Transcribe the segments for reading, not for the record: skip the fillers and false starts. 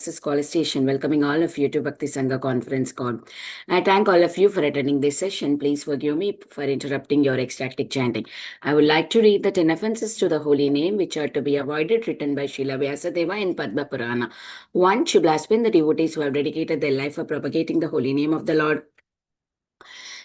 College Station, welcoming all of you to Bhakti Sangha conference call. I thank all of you for attending this session. Please forgive me for interrupting your ecstatic chanting. I would like to read the 10 offenses to the holy name which are to be avoided, written by Srila Vyasadeva in Padma Purana. 1. To blaspheme the devotees who have dedicated their life for propagating the holy name of the Lord.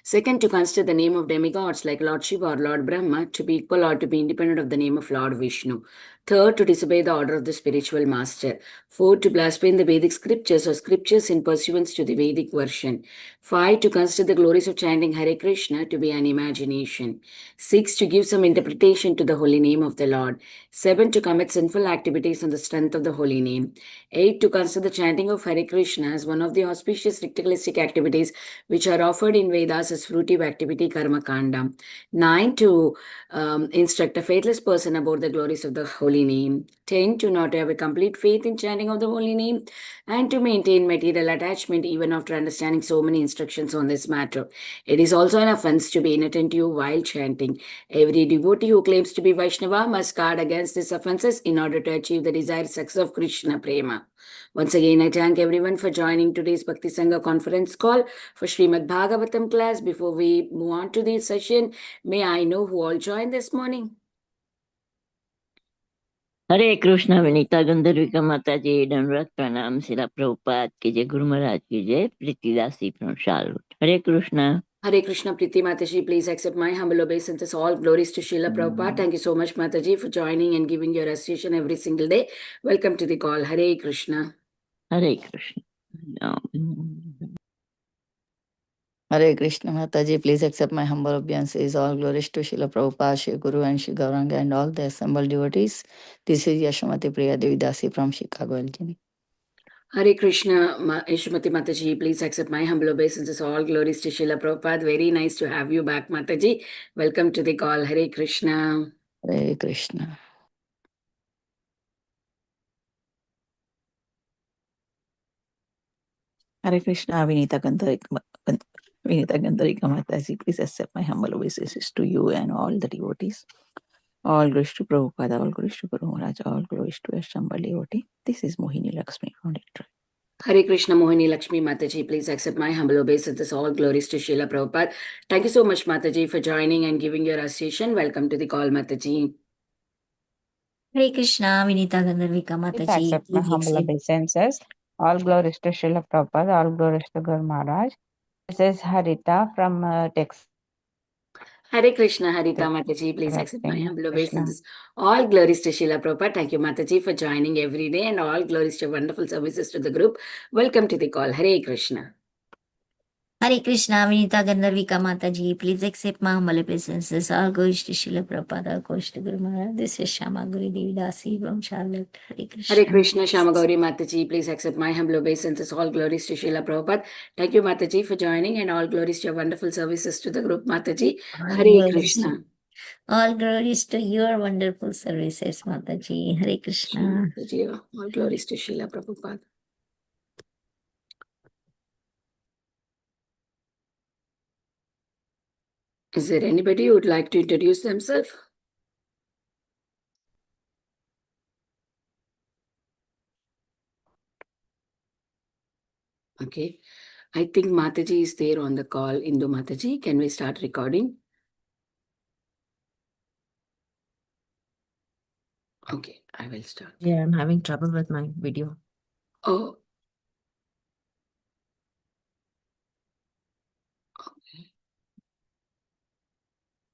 Second, to consider the name of demigods like Lord Shiva or Lord Brahma to be equal or to be independent of the name of Lord Vishnu. Third, to disobey the order of the spiritual master. Fourth, to blaspheme the Vedic scriptures or scriptures in pursuance to the Vedic version. 5, to consider the glories of chanting Hare Krishna to be an imagination. 6, to give some interpretation to the holy name of the Lord. 7, to commit sinful activities on the strength of the holy name. 8, to consider the chanting of Hare Krishna as one of the auspicious ritualistic activities which are offered in Vedas as fruitive activity karma kanda. 9, to instruct a faithless person about the glories of the holy name. 10, to not have a complete faith in chanting of the holy name and to maintain material attachment even after understanding so many instructions on this matter. It is also an offense to be inattentive while chanting. Every devotee who claims to be Vaishnava must guard against these offenses in order to achieve the desired success of Krishna Prema. Once again, I thank everyone for joining today's Bhakti Sangha conference call for Srimad Bhagavatam class. Before we move on to the session, may I know who all joined this morning? हरे कृष्णा विनीता गंधर्विका माता जी दंडवत प्रणाम शिला प्रभुपाद की जय गुरु महाराज की जय प्रीतिदासी from Charlotte. Hare Krishna. Hare Krishna, Priti Mataji, please accept my humble obeisances. All glories to Srila Prabhupada. Thank you so much, Mataji, for joining and giving your association every single day. Welcome to the call. Hare Krishna. Hare Krishna. Hare Krishna Mataji, please accept my humble obeisances. All glories to Srila Prabhupada, Shri Guru and Shri Gauranga and all the assembled devotees. This is Yashamati Priya Devidasi from Chicago, Illinois. Hare Krishna, Yashmati Mataji, please accept my humble obeisances. All glories to Srila Prabhupada. Very nice to have you back, Mataji. Welcome to the call. Hare Krishna. Hare Krishna. Hare Krishna, Vinita Gandharika Mataji, please accept my humble obeisances to you and all the devotees. All glories to Prabhupada, all glories to Guru Maharaj, all glories to assembled devotee. This is Mohini Lakshmi from Detroit. Hare Krishna, Mohini Lakshmi Mataji, please accept my humble obeisances. All glories to Srila Prabhupada. Thank you so much, Mataji, for joining and giving your association. Welcome to the call, Mataji. Hare Krishna, Vinita Gandharvika Please Mataji. accept my humble obeisances. All glories to Srila Prabhupada, all glories to Guru Maharaj. This is Harita from Texas. Hare Krishna, Harita Mataji, please accept my humble obeisances. All glories to Srila Prabhupada. Thank you, Mataji, for joining every day and all glories to wonderful services to the group. Welcome to the call. Hare Krishna. Hare Krishna, Vinita Gandharvika Mataji, please accept my humble obeisances. All glories to Srila Prabhupada, all glories to Guru Maharaj. This is Shama Gauri Devidasi from Charlotte. Hare Krishna. Hare Krishna, Shama Gauri Mataji, please accept my humble obeisances. All glories to Srila Prabhupada. Thank you, Mataji, for joining and all glories to your wonderful services to the group, Mataji. Hare Krishna. All glories to your wonderful services, Mataji. Hare Krishna. Mataji, all glories to Srila Prabhupada. Is there anybody who would like to introduce themselves? Okay. I think Mataji is there on the call. Indu Mataji, can we start recording? Okay, I will start. Yeah, I'm having trouble with my video. Oh.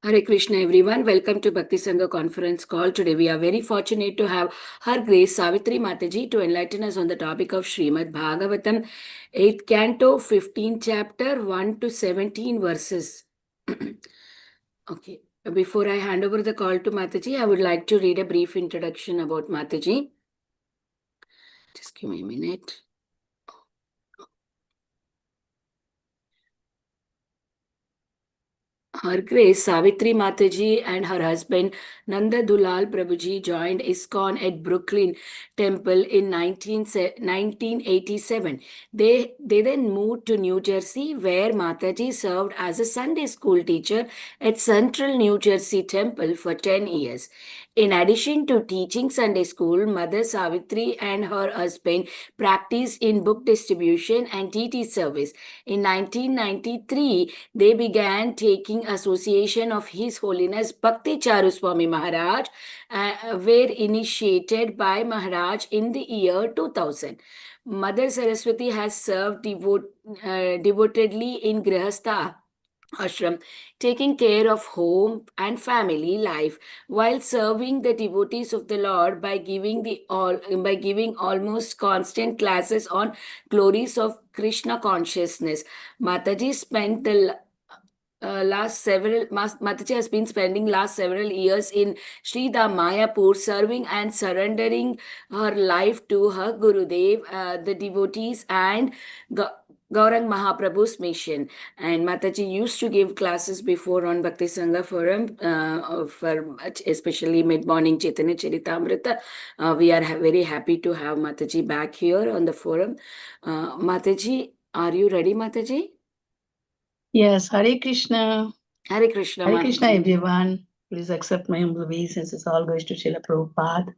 Hare Krishna, everyone. Welcome to Bhakti Sangha conference call. Today we are very fortunate to have Her Grace Savitri Mataji to enlighten us on the topic of Srimad Bhagavatam, 8th canto, 15th chapter, 1 to 17 verses. Okay. Before I hand over the call to Mataji, I would like to read a brief introduction about Mataji. Just give me a minute. Her Grace Savitri Mataji and her husband Nanda Dulal Prabhuji joined ISKCON at Brooklyn Temple in 1987. They then moved to New Jersey, where Mataji served as a Sunday school teacher at Central New Jersey Temple for 10 years. In addition to teaching Sunday school, Mother Savitri and her husband practiced in book distribution and TT service. In 1993, they began taking association of His Holiness Bhakti Charuswami Maharaj, were initiated by Maharaj in the year 2000. Mother Saraswati has served devotedly in Grihastha ashram, taking care of home and family life while serving the devotees of the Lord by giving almost constant classes on glories of Krishna consciousness. Mataji spent the Mataji has been spending last several years in Sridham Mayapur, serving and surrendering her life to her Gurudev, the devotees, and Gaurang Mahaprabhu's mission. And Mataji used to give classes before on Bhakti Sangha Forum, for especially mid-morning Chaitanya Charitamrita. We are very happy to have Mataji back here on the forum. Mataji, are you ready, Mataji? Yes, Hare Krishna. Hare Krishna, Hare Krishna, Mataji. everyone. Please accept my humble obeisances. All goes to Srila Prabhupada.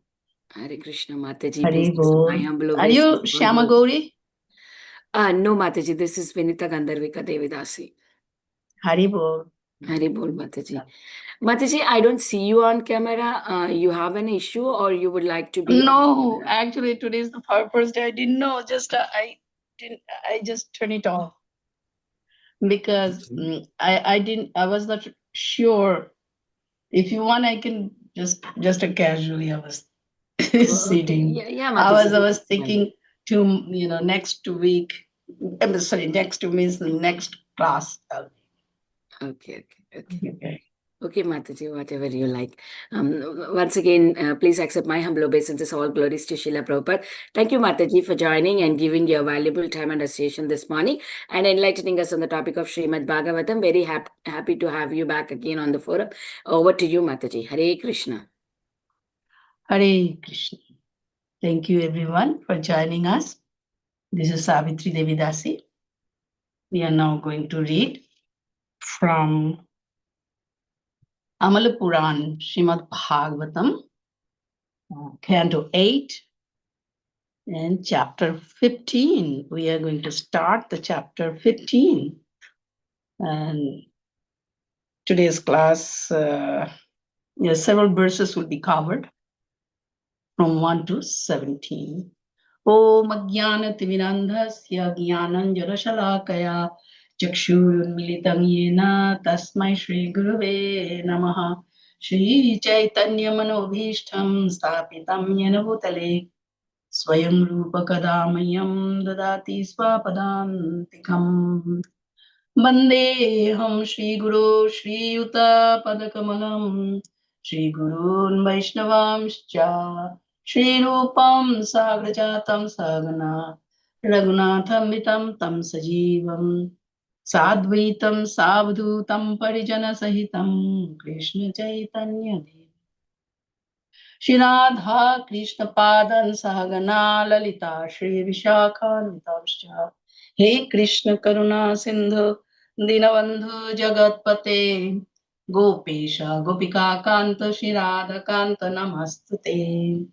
Hare Krishna, Mataji. Hare Please accept Bol. my humble Are you obeisances. Shyama Gauri? No, Mataji. This is Vinita Gandharvika Devidasi. Hare Bol. Hare Bol, Mataji. Mataji, I don't see you on camera. You have an issue, or you would like to be? No, actually, today is the first day. I didn't know. I just turned it off because I was not sure. If you want, I can just casually. I was sitting. Yeah, I Mataji. was thinking to next week. I'm sorry, next means the next class. Okay. Okay. Okay, Mataji, whatever you like. Once again, please accept my humble obeisances. All glories to Srila Prabhupada. Thank you, Mataji, for joining and giving your valuable time and association this morning and enlightening us on the topic of Srimad Bhagavatam. Very happy to have you back again on the forum. Over to you, Mataji. Hare Krishna. Hare Krishna. Thank you, everyone, for joining us. This is Savitri Devidasi. We are now going to read from Amala Puran, Srimad Bhagavatam, Canto 8 and chapter 15. We are going to start the chapter 15. And today's class, several verses will be covered from 1 to 17. Om Ajnanatimirandhasya Jnananjarashalakaya Chakshurunmilitam Yena Tasmai Shri Guruve Namaha Shri Chaitanya Manobhishtam Stapitam Yena Bhutale Swayam Rupa Kadamayam Dadati Swapadantikam Vandeham Shri Guru Shri Yuta Padakamalam Shri Gurun Vaishnavamscha Shri Rupam Sagrajatam Sagana Raghunatham Vitam Tam Sajivam Sadvaitam Savdutam Parijana Sahitam Krishna Chaitanya Dev Shri Radha Krishna Padan Sahagana Lalita Shri Vishakhanvitamscha He Krishna Karuna Sindhu Dinabandhu Jagatpate Gopesha Gopika Kanta Shri Radha Kanta Namastute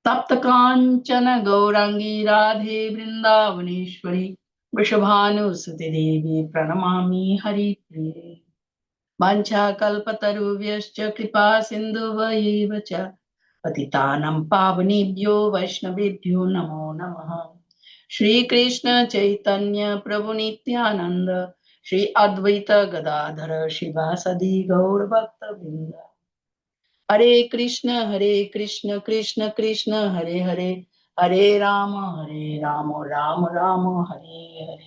Tapta Kanchana Gaurangi Radhe Vrindavaneshwari Vrishabhanu Suti Devi Pranamami Hari Priye Vancha Kalpatarubhyascha Kripa Sindhu cha Patitanam Pavanibhyo Vaishnavibhyo Namo Namaha Shri Krishna Chaitanya Prabhu Nityananda Shri Advaita Gadadhara Shivasadi Gaur Bhakta Vrinda Hare Krishna Krishna Krishna Hare Hare Hare Rama Rama Rama Hare Hare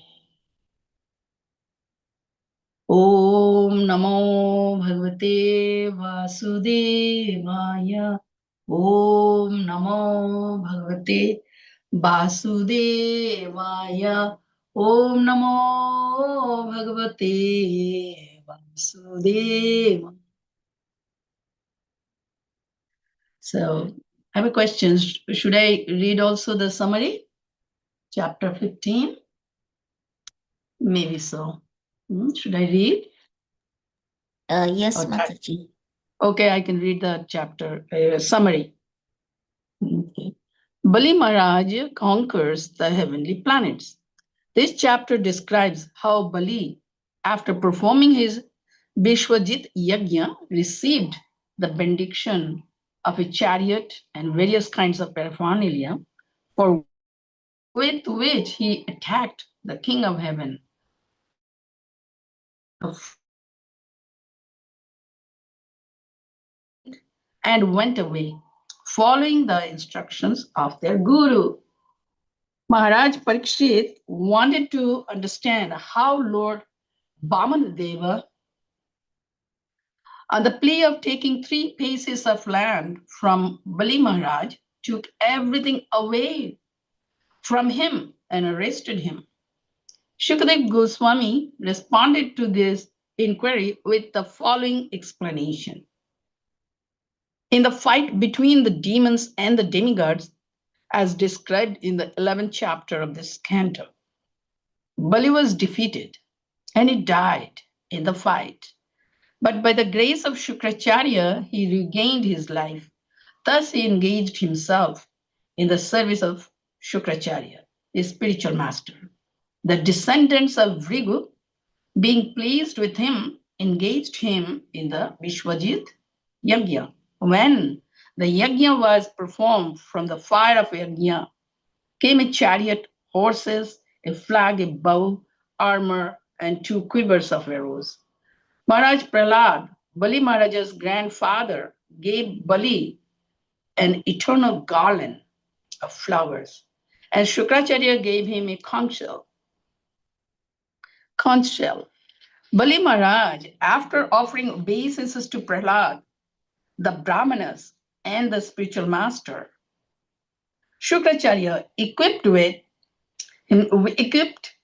Om Namo Bhagavate Vasudevaya Om Namo Bhagavate Vasudevaya Om Namo Bhagavate Vasudevaya. So I have a question. Should I read also the summary? Chapter 15? Maybe so. Should I read? Yes, Okay. Mataji. Okay, I can read the chapter summary. Okay. Bali Maharaj conquers the heavenly planets. This chapter describes how Bali, after performing his Vishwajit Yajna, received the benediction of a chariot and various kinds of paraphernalia, for with which he attacked the king of heaven and went away, following the instructions of their guru. Maharaj Parikshit wanted to understand how Lord Vamanadeva, on the plea of taking 3 paces of land from Bali Maharaj, took everything away from him and arrested him. Shukadev Goswami responded to this inquiry with the following explanation. In the fight between the demons and the demigods, as described in the 11th chapter of this canto, Bali was defeated and he died in the fight. But by the grace of Shukracharya, he regained his life. Thus, he engaged himself in the service of Shukracharya, his spiritual master. The descendants of Vrigu, being pleased with him, engaged him in the Vishwajit Yajna. When the Yajna was performed, from the fire of Yajna came a chariot, horses, a flag, a bow, armor, and 2 quivers of arrows. Maharaj Prahlad, Bali Maharaj's grandfather, gave Bali an eternal garland of flowers, and Shukracharya gave him a conch shell. Bali Maharaj, after offering obeisances to Prahlad, the Brahmanas, and the spiritual master, Shukracharya equipped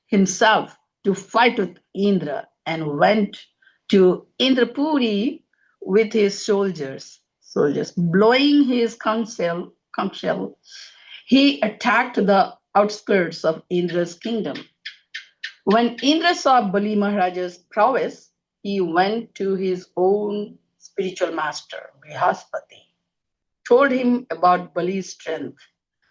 himself to fight with Indra and went to Indrapuri with his soldiers. Blowing his conch shell, he attacked the outskirts of Indra's kingdom. When Indra saw Bali Maharaj's prowess, he went to his own spiritual master, Brihaspati, told him about Bali's strength,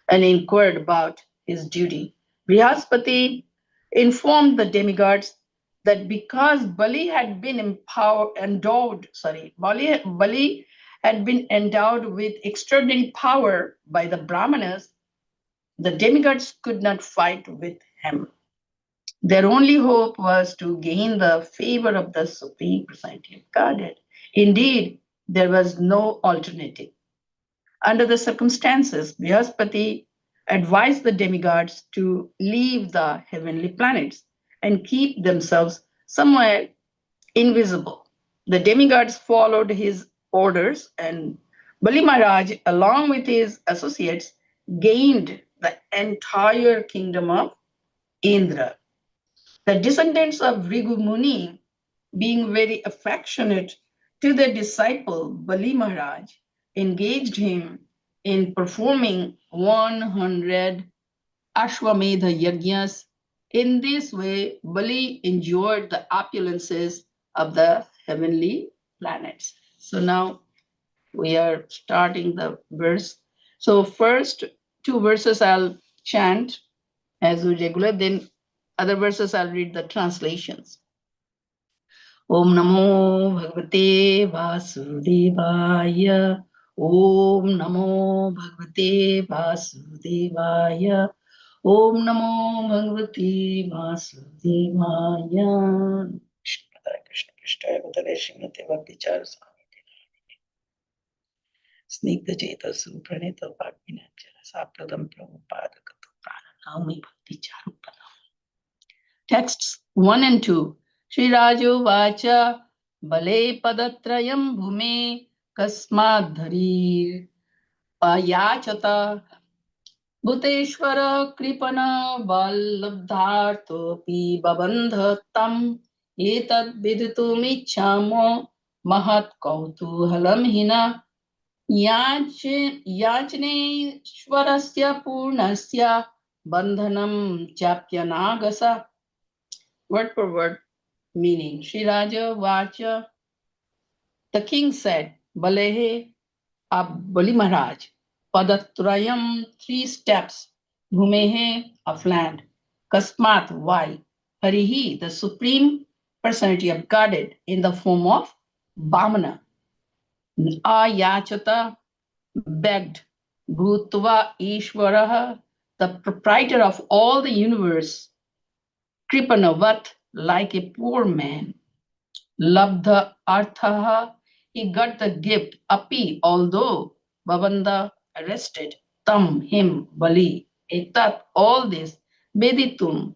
and inquired about his duty. Brihaspati informed the demigods that because Bali had been endowed with extraordinary power by the Brahmanas, the demigods could not fight with him. Their only hope was to gain the favor of the Supreme Personality of Godhead. Indeed, there was no alternative. Under the circumstances, Brihaspati advised the demigods to leave the heavenly planets and keep themselves somewhere invisible. The demigods followed his orders, and Bali Maharaj, along with his associates, gained the entire kingdom of Indra. The descendants of Vrigu Muni, being very affectionate to their disciple Bali Maharaj, engaged him in performing 100 Ashwamedha Yajnas. In this way, Bali enjoyed the opulences of the heavenly planets. So now we are starting the verse. So first 2 verses I'll chant as we regular, then other verses I'll read the translations. Om Namo Bhagavate Vasudevaya. Om Namo Bhagavate Vasudevaya. Om Namo Bhagavate Vasudevaya. Krishna Krishna Avtare Srimate Bhaktichar Swami Snigdha Jeta Supranita Bhaktinachara Sapradam Prabhupada Katapana Naumi Bhakticharu. Texts 1 and 2. Shri Raju Vacha Bale Padatrayam Bhume Kasmadhari Ayachata Bhuteshwara Kripana Vallabdhartopi Babandha Tam Etad Viditumicchamo Mahat Kautuhalam Hina Yajneshwarasya Purnasya Bandhanam Chapyanagasa. Word for word meaning. Shri Raja Vacha, the king said, Balehe ab Bali Maharaj. Padatrayam, 3 steps. Bhumehe, of land. Kasmat, why? Harihi, the Supreme Personality of Godhead in the form of Vamana. Ayachata, begged. Bhutva Ishvaraha, the proprietor of all the universe. Kripanavat, like a poor man. Labdha Arthaha, he got the gift. Api, although Bhavanda arrested. Tam, him, Bali. Etat, all this. Veditum,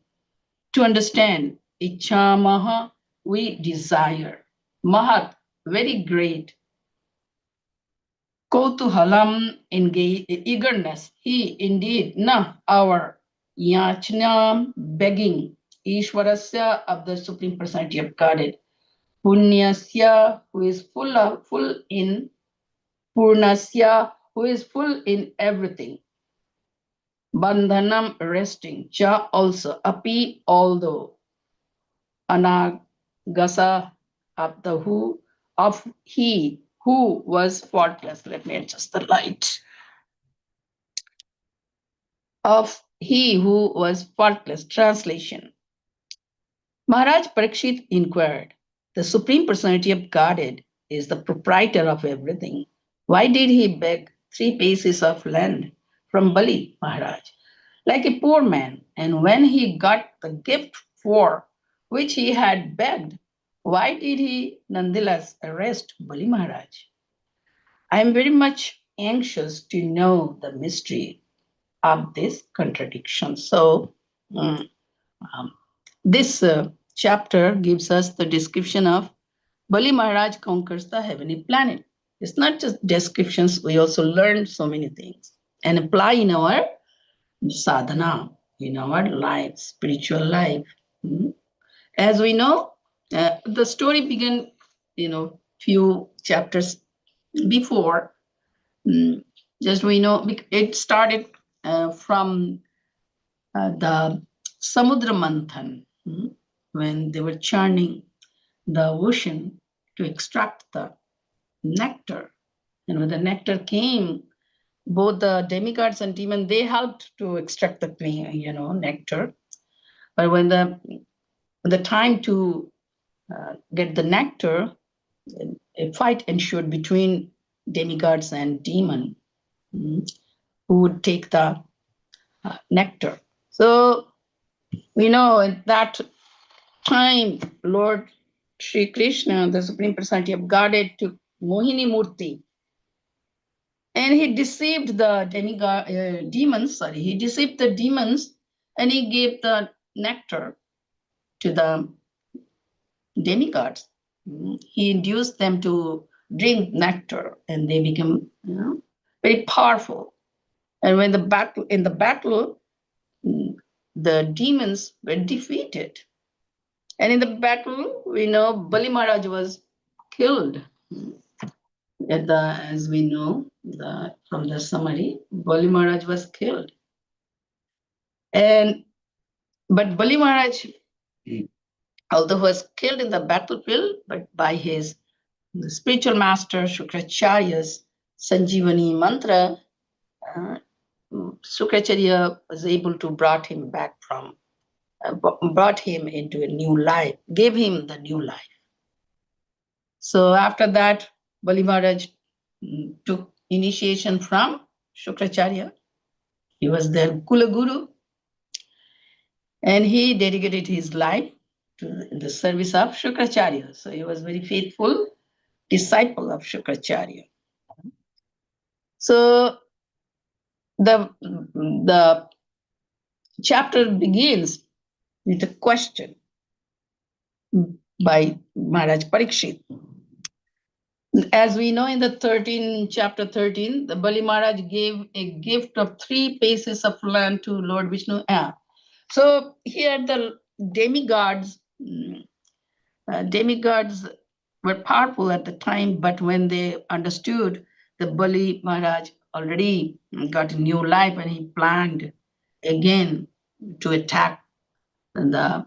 to understand. Ichamaha, we desire. Mahat, very great. Kotuhalam, eagerness. He indeed, na, our. Yachna, begging. Ishwarasya, of the Supreme Personality of Godhead. Punyasya, who is full in. Purnasya, who is full in everything. Bandhanam, resting. Cha, also. Api, although. Anagasa, of the who, of he who was faultless. Let me adjust the light. Of he who was faultless. Translation. Maharaj Parikshit inquired, the Supreme Personality of Godhead is the proprietor of everything. Why did he beg 3 pieces of land from Bali Maharaj, like a poor man? And when he got the gift for which he had begged, why did he nonetheless arrest Bali Maharaj? I am very much anxious to know the mystery of this contradiction. So, this chapter gives us the description of Bali Maharaj conquers the heavenly planet. It's not just descriptions, we also learn so many things and apply in our sadhana, in our life, spiritual life. As we know, the story began, few chapters before. Just we know, it started from the Samudra Manthan, when they were churning the ocean to extract the nectar. And when the nectar came, both the demigods and demons, they helped to extract the nectar. But when the time to get the nectar, a fight ensued between demigods and demon, who would take the nectar. So we know at that time, Lord Sri Krishna, the Supreme Personality of Godhead, took Mohini Murti, and he deceived the demons. He deceived the demons, and he gave the nectar to the demigods. He induced them to drink nectar, and they became very powerful. And when in the battle, the demons were defeated. And in the battle, we know Bali Maharaj was killed. As we know from the summary, Bali Maharaj was killed. But Bali Maharaj, although was killed in the battlefield, but by his spiritual master Shukracharya's Sanjeevani mantra, Shukracharya was able to brought him into a new life, gave him the new life. So after that, Bali Maharaj took initiation from Shukracharya. He was their Kula Guru, and he dedicated his life to the service of Shukracharya. So he was very faithful disciple of Shukracharya. So the chapter begins with a question by Maharaj Parikshit. As we know, in the chapter 13, the Bali Maharaj gave a gift of 3 pieces of land to Lord Vishnu. So here the demigods were powerful at the time, but when they understood the Bali Maharaj already got a new life, and he planned again to attack the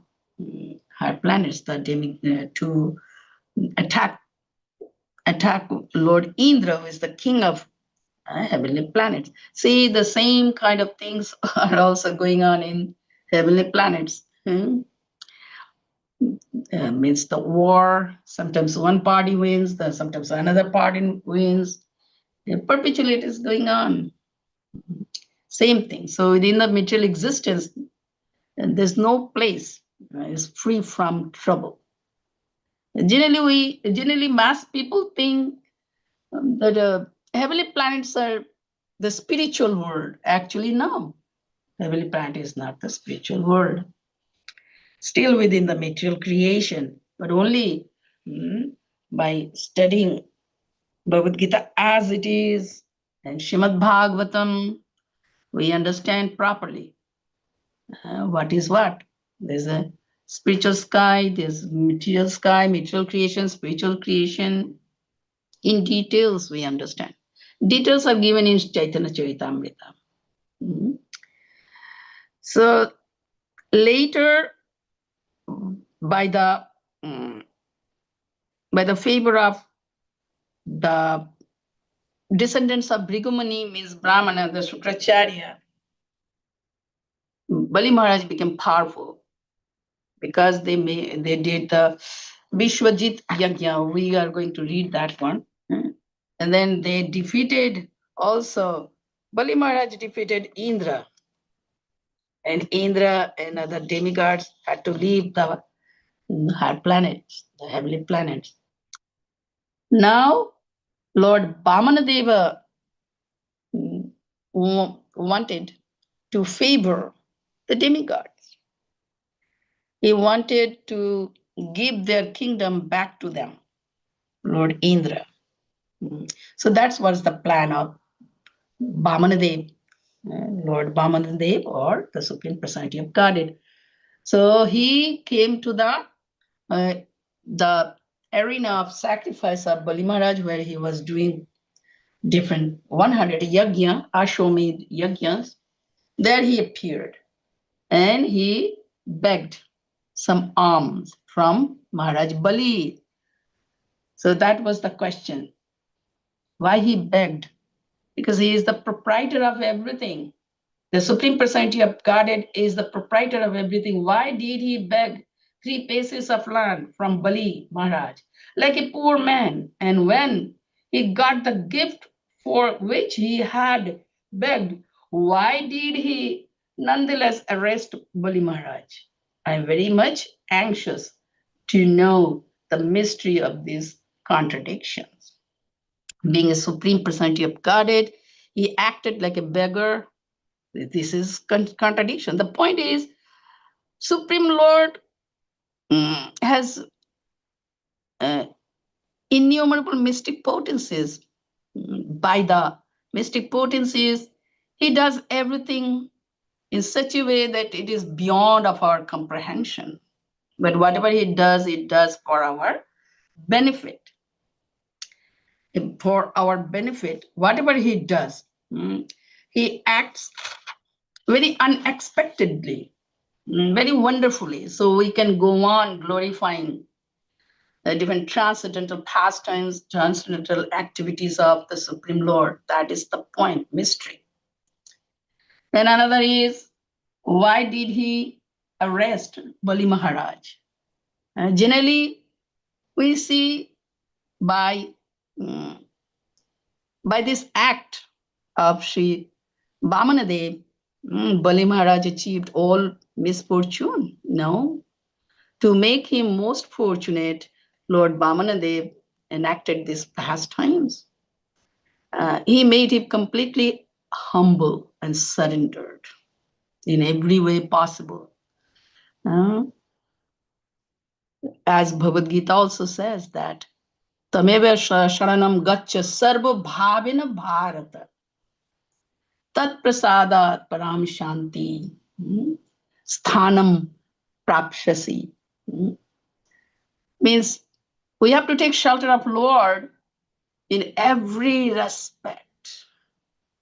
higher planets, to attack attack Lord Indra, who is the king of heavenly planets. See, the same kind of things are also going on in heavenly planets. Means the war, sometimes one party wins, sometimes another party wins. Perpetually it is going on. Same thing. So within the material existence, there's no place is free from trouble. Generally mass people think that heavenly planets are the spiritual world. Actually, no. Heavenly planet is not the spiritual world. Still within the material creation, but only by studying Bhagavad Gita as it is and Srimad Bhagavatam, we understand properly what is what. There's a spiritual sky, there's material creation, spiritual creation. In details, we understand. Details are given in Chaitanya Charitamrita. So later, by the favor of the descendants of Bhrigumani, means Brahmana, the Shukracharya, Bali Maharaj became powerful because they did the Vishwajit Yajna. We are going to read that one. And then they defeated also, Bali Maharaj defeated Indra. And Indra and other demigods had to leave the high planets, the heavenly planets. Now, Lord Vamanadeva wanted to favor the demigods. He wanted to give their kingdom back to them, Lord Indra. So that was the plan of Vamanadev, Lord Vamanadev, or the Supreme Personality of Godhead. So he came to the arena of sacrifice of Bali Maharaj, where he was doing different 100 yajna, Ashwamedh yajnas. There he appeared and he begged some alms from Maharaj Bali. So that was the question. Why he begged? Because he is the proprietor of everything. The Supreme Personality of Godhead is the proprietor of everything. Why did he beg 3 paces of land from Bali Maharaj? Like a poor man. And when he got the gift for which he had begged, why did he nonetheless arrest Bali Maharaj? I'm very much anxious to know the mystery of these contradictions. Being a Supreme Personality of Godhead, he acted like a beggar. This is contradiction. The point is, Supreme Lord has innumerable mystic potencies. By the mystic potencies, he does everything in such a way that it is beyond of our comprehension. But whatever he does, it does for our benefit. For our benefit, whatever he does, he acts very unexpectedly, very wonderfully. So we can go on glorifying the different transcendental pastimes, transcendental activities of the Supreme Lord. That is the point, mystery. Then another is, why did he arrest Bali Maharaj? Generally, we see by this act of Sri Vamanadev, Bali Maharaj achieved all misfortune. No. To make him most fortunate, Lord Vamanadev enacted these pastimes. He made him completely humble and surrendered in every way possible. As Bhagavad Gita also says that, Tameva sharanam gaccha sarva bhavena bharata tat prasadat param shanti sthanam prapshasi. Means we have to take shelter of Lord in every respect,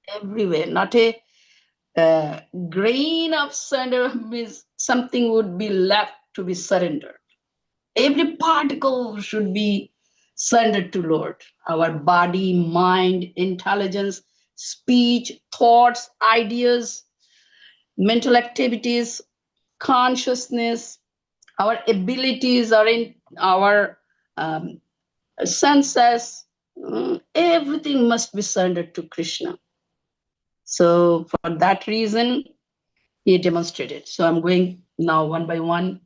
everywhere. Not a grain of surrender means something would be left to be surrendered. Every particle should be surrendered to Lord. Our body, mind, intelligence, speech, thoughts, ideas, mental activities, consciousness, our abilities are in our senses, everything must be surrendered to Krishna. So for that reason, he demonstrated. So I'm going now one by one,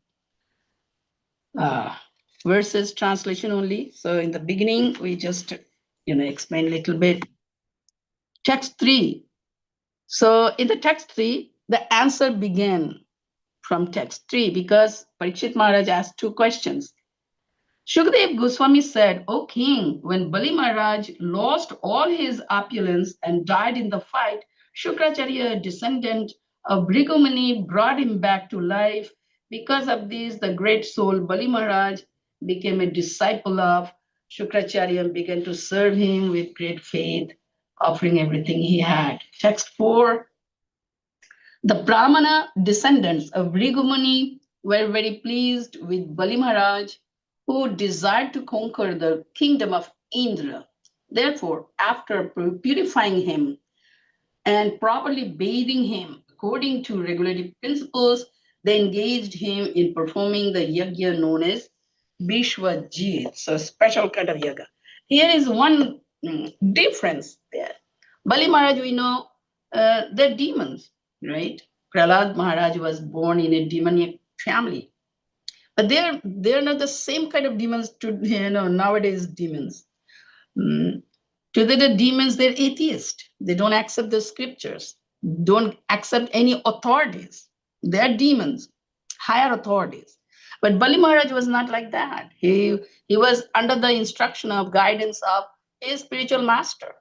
verses translation only. So in the beginning, we just explain a little bit. Text 3. So in the text 3, the answer began from text 3 because Parikshit Maharaj asked 2 questions. Shukdev Goswami said, O king, when Bali Maharaj lost all his opulence and died in the fight, Shukracharya, descendant of Bhrigumani, brought him back to life. Because of this, the great soul Bali Maharaj became a disciple of Shukracharya and began to serve him with great faith, offering everything he had. Text 4. The Brahmana descendants of Bhrigumani were very pleased with Bali Maharaj, who desired to conquer the kingdom of Indra. Therefore, after purifying him and properly bathing him according to regulative principles, they engaged him in performing the yajna known as Bishwajit, so special kind of yoga. Here is one difference there. Bali Maharaj, we know they're demons, right? Prahlad Maharaj was born in a demonic family. But they're not the same kind of demons to nowadays demons. Today the demons, they're atheist. They don't accept the scriptures, don't accept any authorities. They're demons, higher authorities. But Bali Maharaj was not like that. He was under the instruction of guidance of his spiritual master.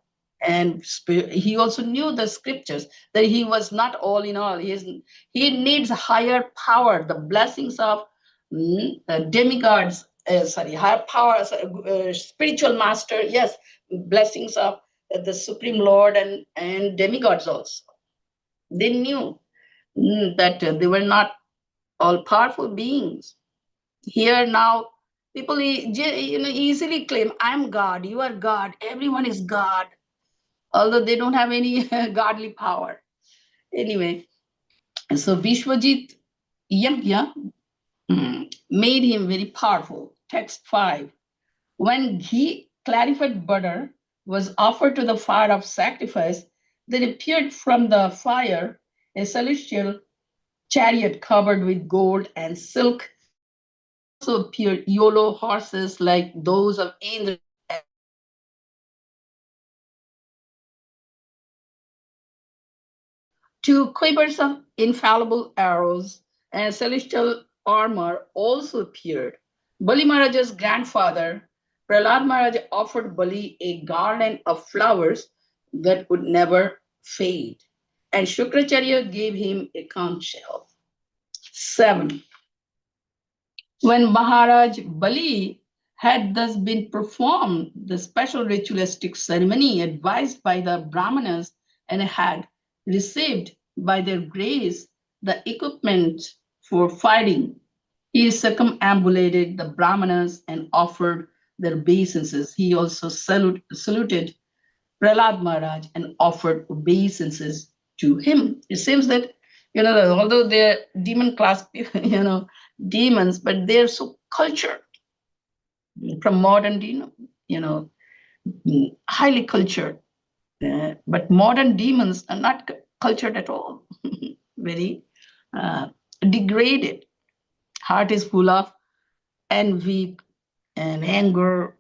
And he also knew the scriptures, that he was not all in all. He needs higher power, the blessings of demigods, higher power, spiritual master, yes, blessings of the Supreme Lord and demigods also. They knew that they were not all powerful beings. Here now, people easily claim, I'm God, you are God, everyone is God, although they don't have any godly power. Anyway, so Vishwajit Yajna made him very powerful. Text 5. When ghee, clarified butter, was offered to the fire of sacrifice, there appeared from the fire a celestial chariot covered with gold and silk. Also appeared yellow horses like those of Indra. Two quivers of infallible arrows and celestial armor also appeared. Bali Maharaj's grandfather, Prahlad Maharaj, offered Bali a garland of flowers that would never fade, and Shukracharya gave him a conch shell. 7. When Maharaj Bali had thus been performed the special ritualistic ceremony advised by the Brahmanas and had received by their grace the equipment for fighting, he circumambulated the Brahmanas and offered their obeisances. He also saluted Prahlad Maharaj and offered obeisances to him. It seems that, although they're demon class, demons, but they're so cultured from modern, highly cultured. But modern demons are not cultured at all. Very degraded. Heart is full of envy and anger,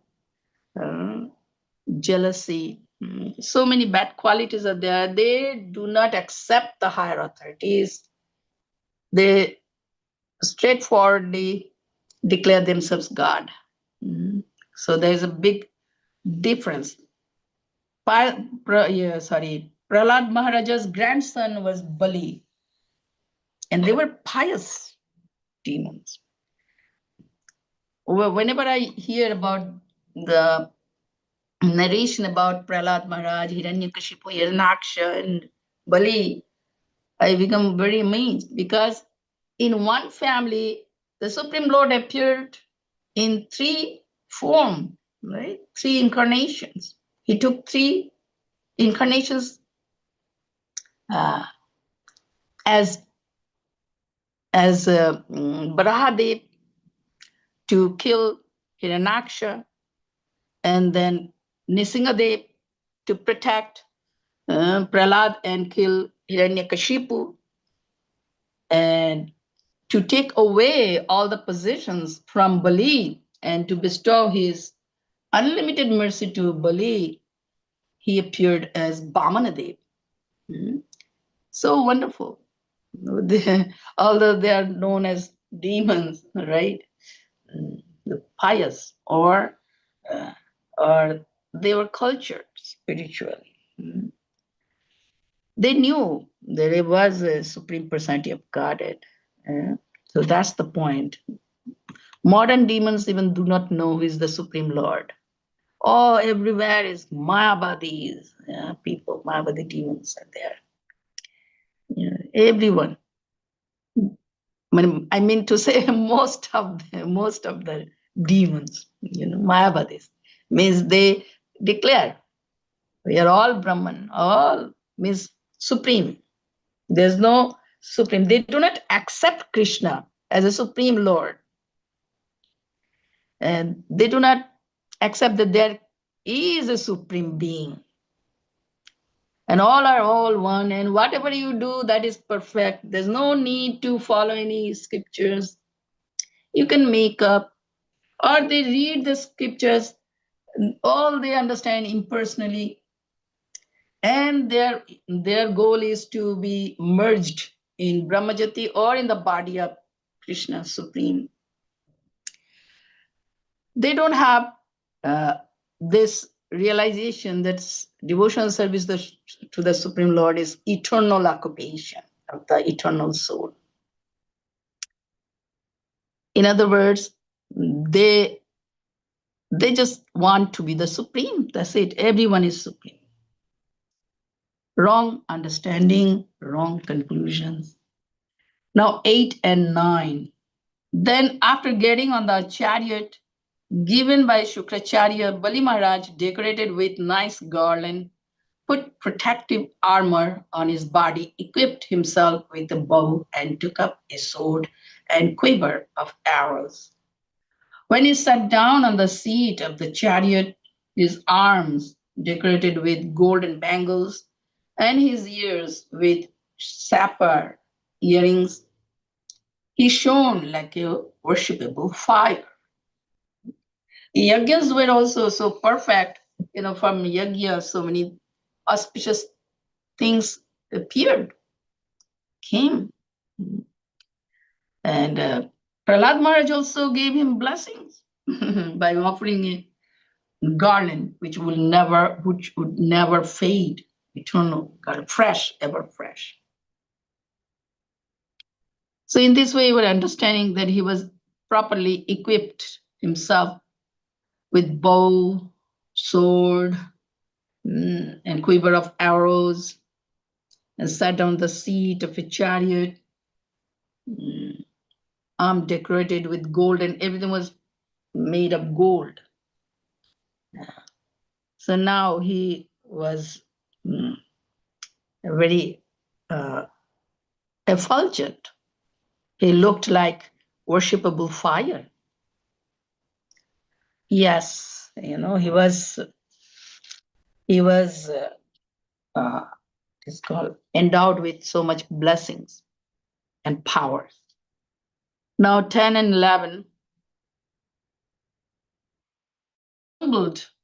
jealousy. So many bad qualities are there. They do not accept the higher authorities. They straightforwardly declare themselves God. So there's a big difference. Prahlad Maharaja's grandson was Bali, and they were pious demons. Whenever I hear about the narration about Prahlad Maharaj, Hiranyakashipu, Hiranyaksha, and Bali, I become very amazed because in one family, the Supreme Lord appeared in 3 forms. right? 3 incarnations. He took 3 incarnations as Barahadev to kill Hiranyaksha, and then Nisingadev to protect Prahlad and kill Hiranyakashipu, and to take away all the possessions from Bali and to bestow his unlimited mercy to Bali, he appeared as Bamanadev. So wonderful. Although they are known as demons, right? The pious, or they were cultured spiritually. They knew that there was a supreme personality of Godhead. So that's the point. Modern demons even do not know who is the Supreme Lord. Oh, everywhere is Mayavadis, people, Mayavadi demons are there. Everyone. I mean to say most of the demons, Mayavadis, means they declare we are all Brahman, all means supreme. There's no supreme. They do not accept Krishna as a supreme Lord. And they do not accept that there is a supreme being. And all are all one. And whatever you do, that is perfect. There's no need to follow any scriptures. You can make up, or they read the scriptures, all they understand impersonally. And their goal is to be merged in Brahmajati or in the body of Krishna Supreme. They don't have this realization that devotional service to the Supreme Lord is eternal occupation of the eternal soul. In other words, they just want to be the Supreme. That's it. Everyone is Supreme. Wrong understanding, wrong conclusions. Now 8 and 9. Then after getting on the chariot given by Shukracharya, Bali Maharaj, decorated with nice garland, put protective armor on his body, equipped himself with a bow, and took up a sword and quiver of arrows. When he sat down on the seat of the chariot, his arms decorated with golden bangles, and his ears with sapphire earrings, he shone like a worshipable fire. Yajnas were also so perfect, from yajna, so many auspicious things came. And Prahlad Maharaj also gave him blessings by offering a garland which would never fade, eternal, fresh, ever fresh. So in this way, we're understanding that he was properly equipped himself with bow, sword, and quiver of arrows, and sat on the seat of a chariot, arm decorated with gold, and everything was made of gold. So now he was very effulgent. He looked like worshipable fire. Yes, he was it's called endowed with so much blessings and powers. Now 10 and 11.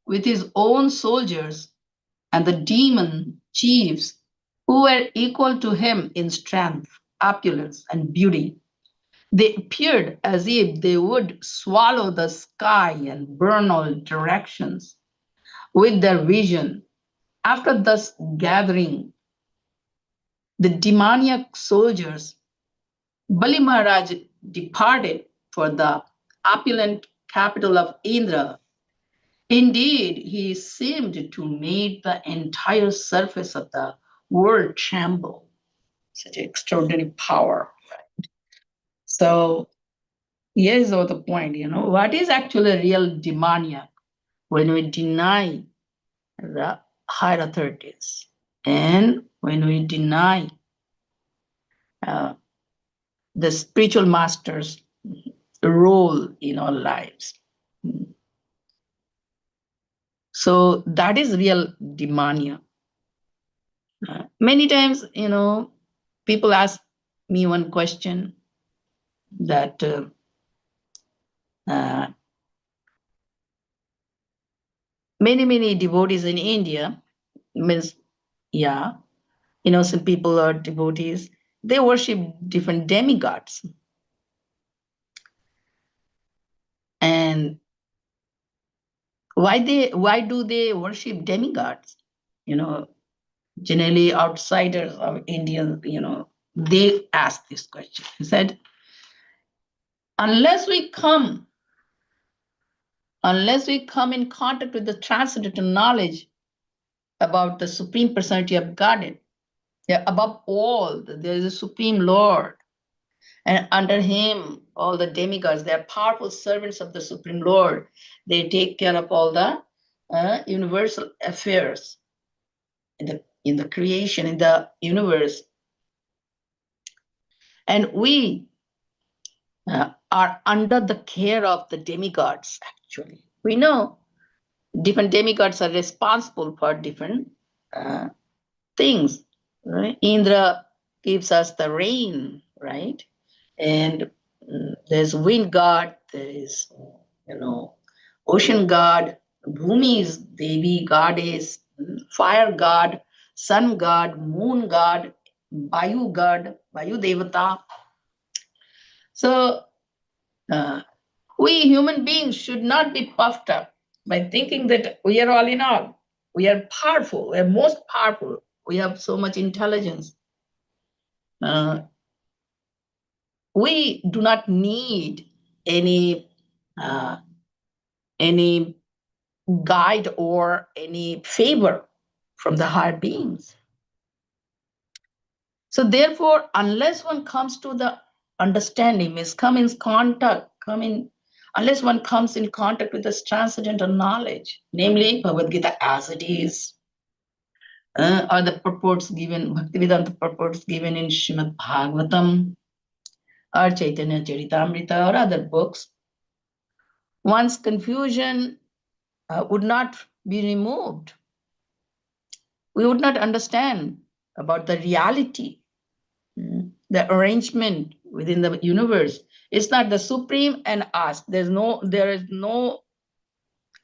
With his own soldiers and the demon chiefs who were equal to him in strength, opulence, and beauty, they appeared as if they would swallow the sky and burn all directions with their vision. After thus gathering the demoniac soldiers, Bali Maharaj departed for the opulent capital of Indra. Indeed, he seemed to make the entire surface of the world tremble. Such extraordinary power. Right? So here's the point, what is actually a real demoniac? when we deny the higher authorities, and when we deny the spiritual master's role in our lives. So that is real demania. Many times, people ask me one question that many devotees in India, means, some people are devotees, they worship different demigods. And why do they worship demigods? Generally outsiders of Indian, they ask this question. He said, unless we come in contact with the transcendental knowledge about the Supreme Personality of Godhead, above all, there is a Supreme Lord, and under him, all the demigods, they are powerful servants of the Supreme Lord. They take care of all the universal affairs in the creation, in the universe. And we are under the care of the demigods, actually. We know different demigods are responsible for different things. Right? Indra gives us the rain, right? And there's wind god, there is, ocean god, Bhumi is Devi goddess, fire god, sun god, moon god, Vayu god, Vayu Devata. So we human beings should not be puffed up by thinking that we are all in all. We are powerful, we are most powerful, we have so much intelligence. We do not need any guide or any favor from the higher beings. So therefore, unless one comes to the understanding, unless one comes in contact with this transcendental knowledge, namely Bhagavad Gita as it is, or the purports given, Bhaktivedanta purports given in Srimad Bhagavatam, or Chaitanya Charitamrita, or other books, one's confusion would not be removed. We would not understand about the reality, the arrangement within the universe. It's not the supreme and us. There is no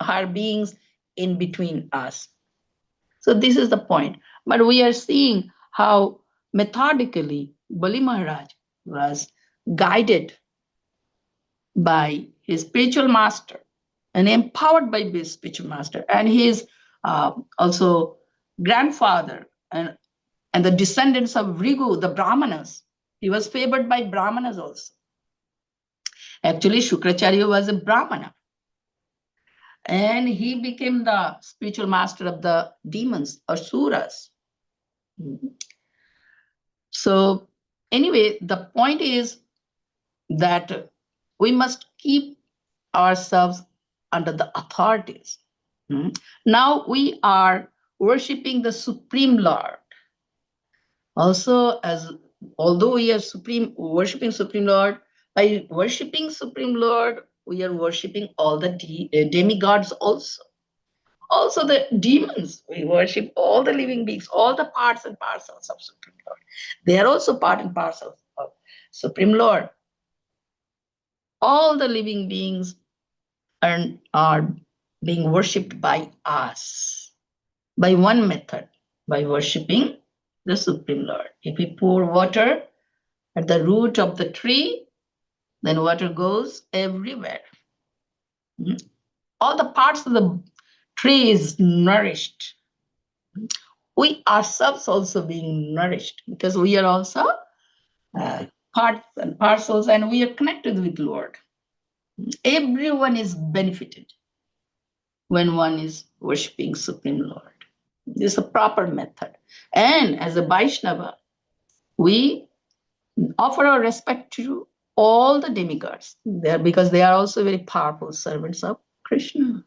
higher beings in between us. So this is the point. But we are seeing how methodically Bali Maharaj was guided by his spiritual master and empowered by his spiritual master and his also grandfather and the descendants of Rigu, the Brahmanas. He was favored by Brahmanas also. Actually, Shukracharya was a Brahmana. And he became the spiritual master of the demons, Asuras. So anyway, the point is that we must keep ourselves under the authorities. Now we are worshipping the Supreme Lord. Also, although we are worshipping Supreme Lord, by worshipping Supreme Lord, we are worshipping all the demigods also. Also the demons, we worship all the living beings, all the parts and parcels of Supreme Lord. They are also part and parcel of Supreme Lord. All the living beings are being worshipped by us by one method, by worshipping the Supreme Lord. If we pour water at the root of the tree, then water goes everywhere. All the parts of the tree is nourished. We ourselves also being nourished because we are also parts and parcels and we are connected with Lord. Everyone is benefited when one is worshipping Supreme Lord. This is a proper method. And as a Vaishnava, we offer our respect to all the demigods there because they are also very powerful servants of Krishna.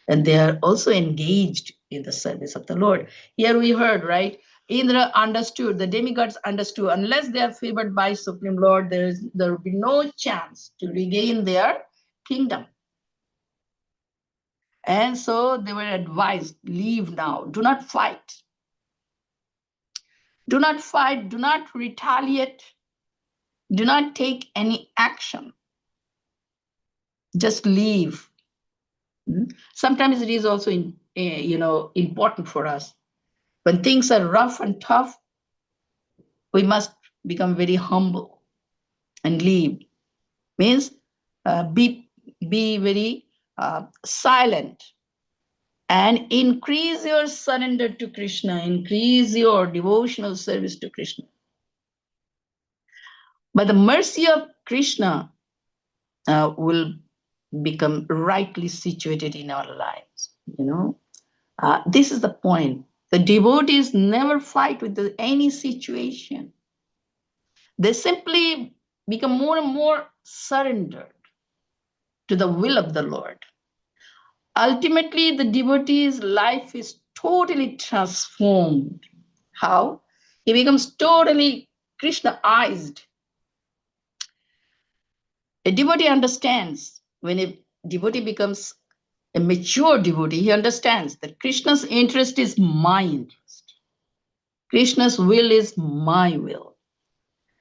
and they are also engaged in the service of the Lord. Here we heard, right? Indra understood, the demigods understood, unless they are favored by Supreme Lord, there will be no chance to regain their kingdom. And so they were advised, leave now, do not fight. Do not fight, do not retaliate, do not take any action. Just leave. Sometimes it is also important for us. When things are rough and tough, we must become very humble and leave. Means be very silent and increase your surrender to Krishna, increase your devotional service to Krishna. By the mercy of Krishna, will become rightly situated in our lives. This is the point. The devotees never fight with any situation. They simply become more and more surrendered to the will of the Lord. Ultimately, the devotee's life is totally transformed. How? He becomes totally Krishna-ized. A devotee understands, when a devotee becomes a mature devotee, he understands that Krishna's interest is my interest. Krishna's will is my will.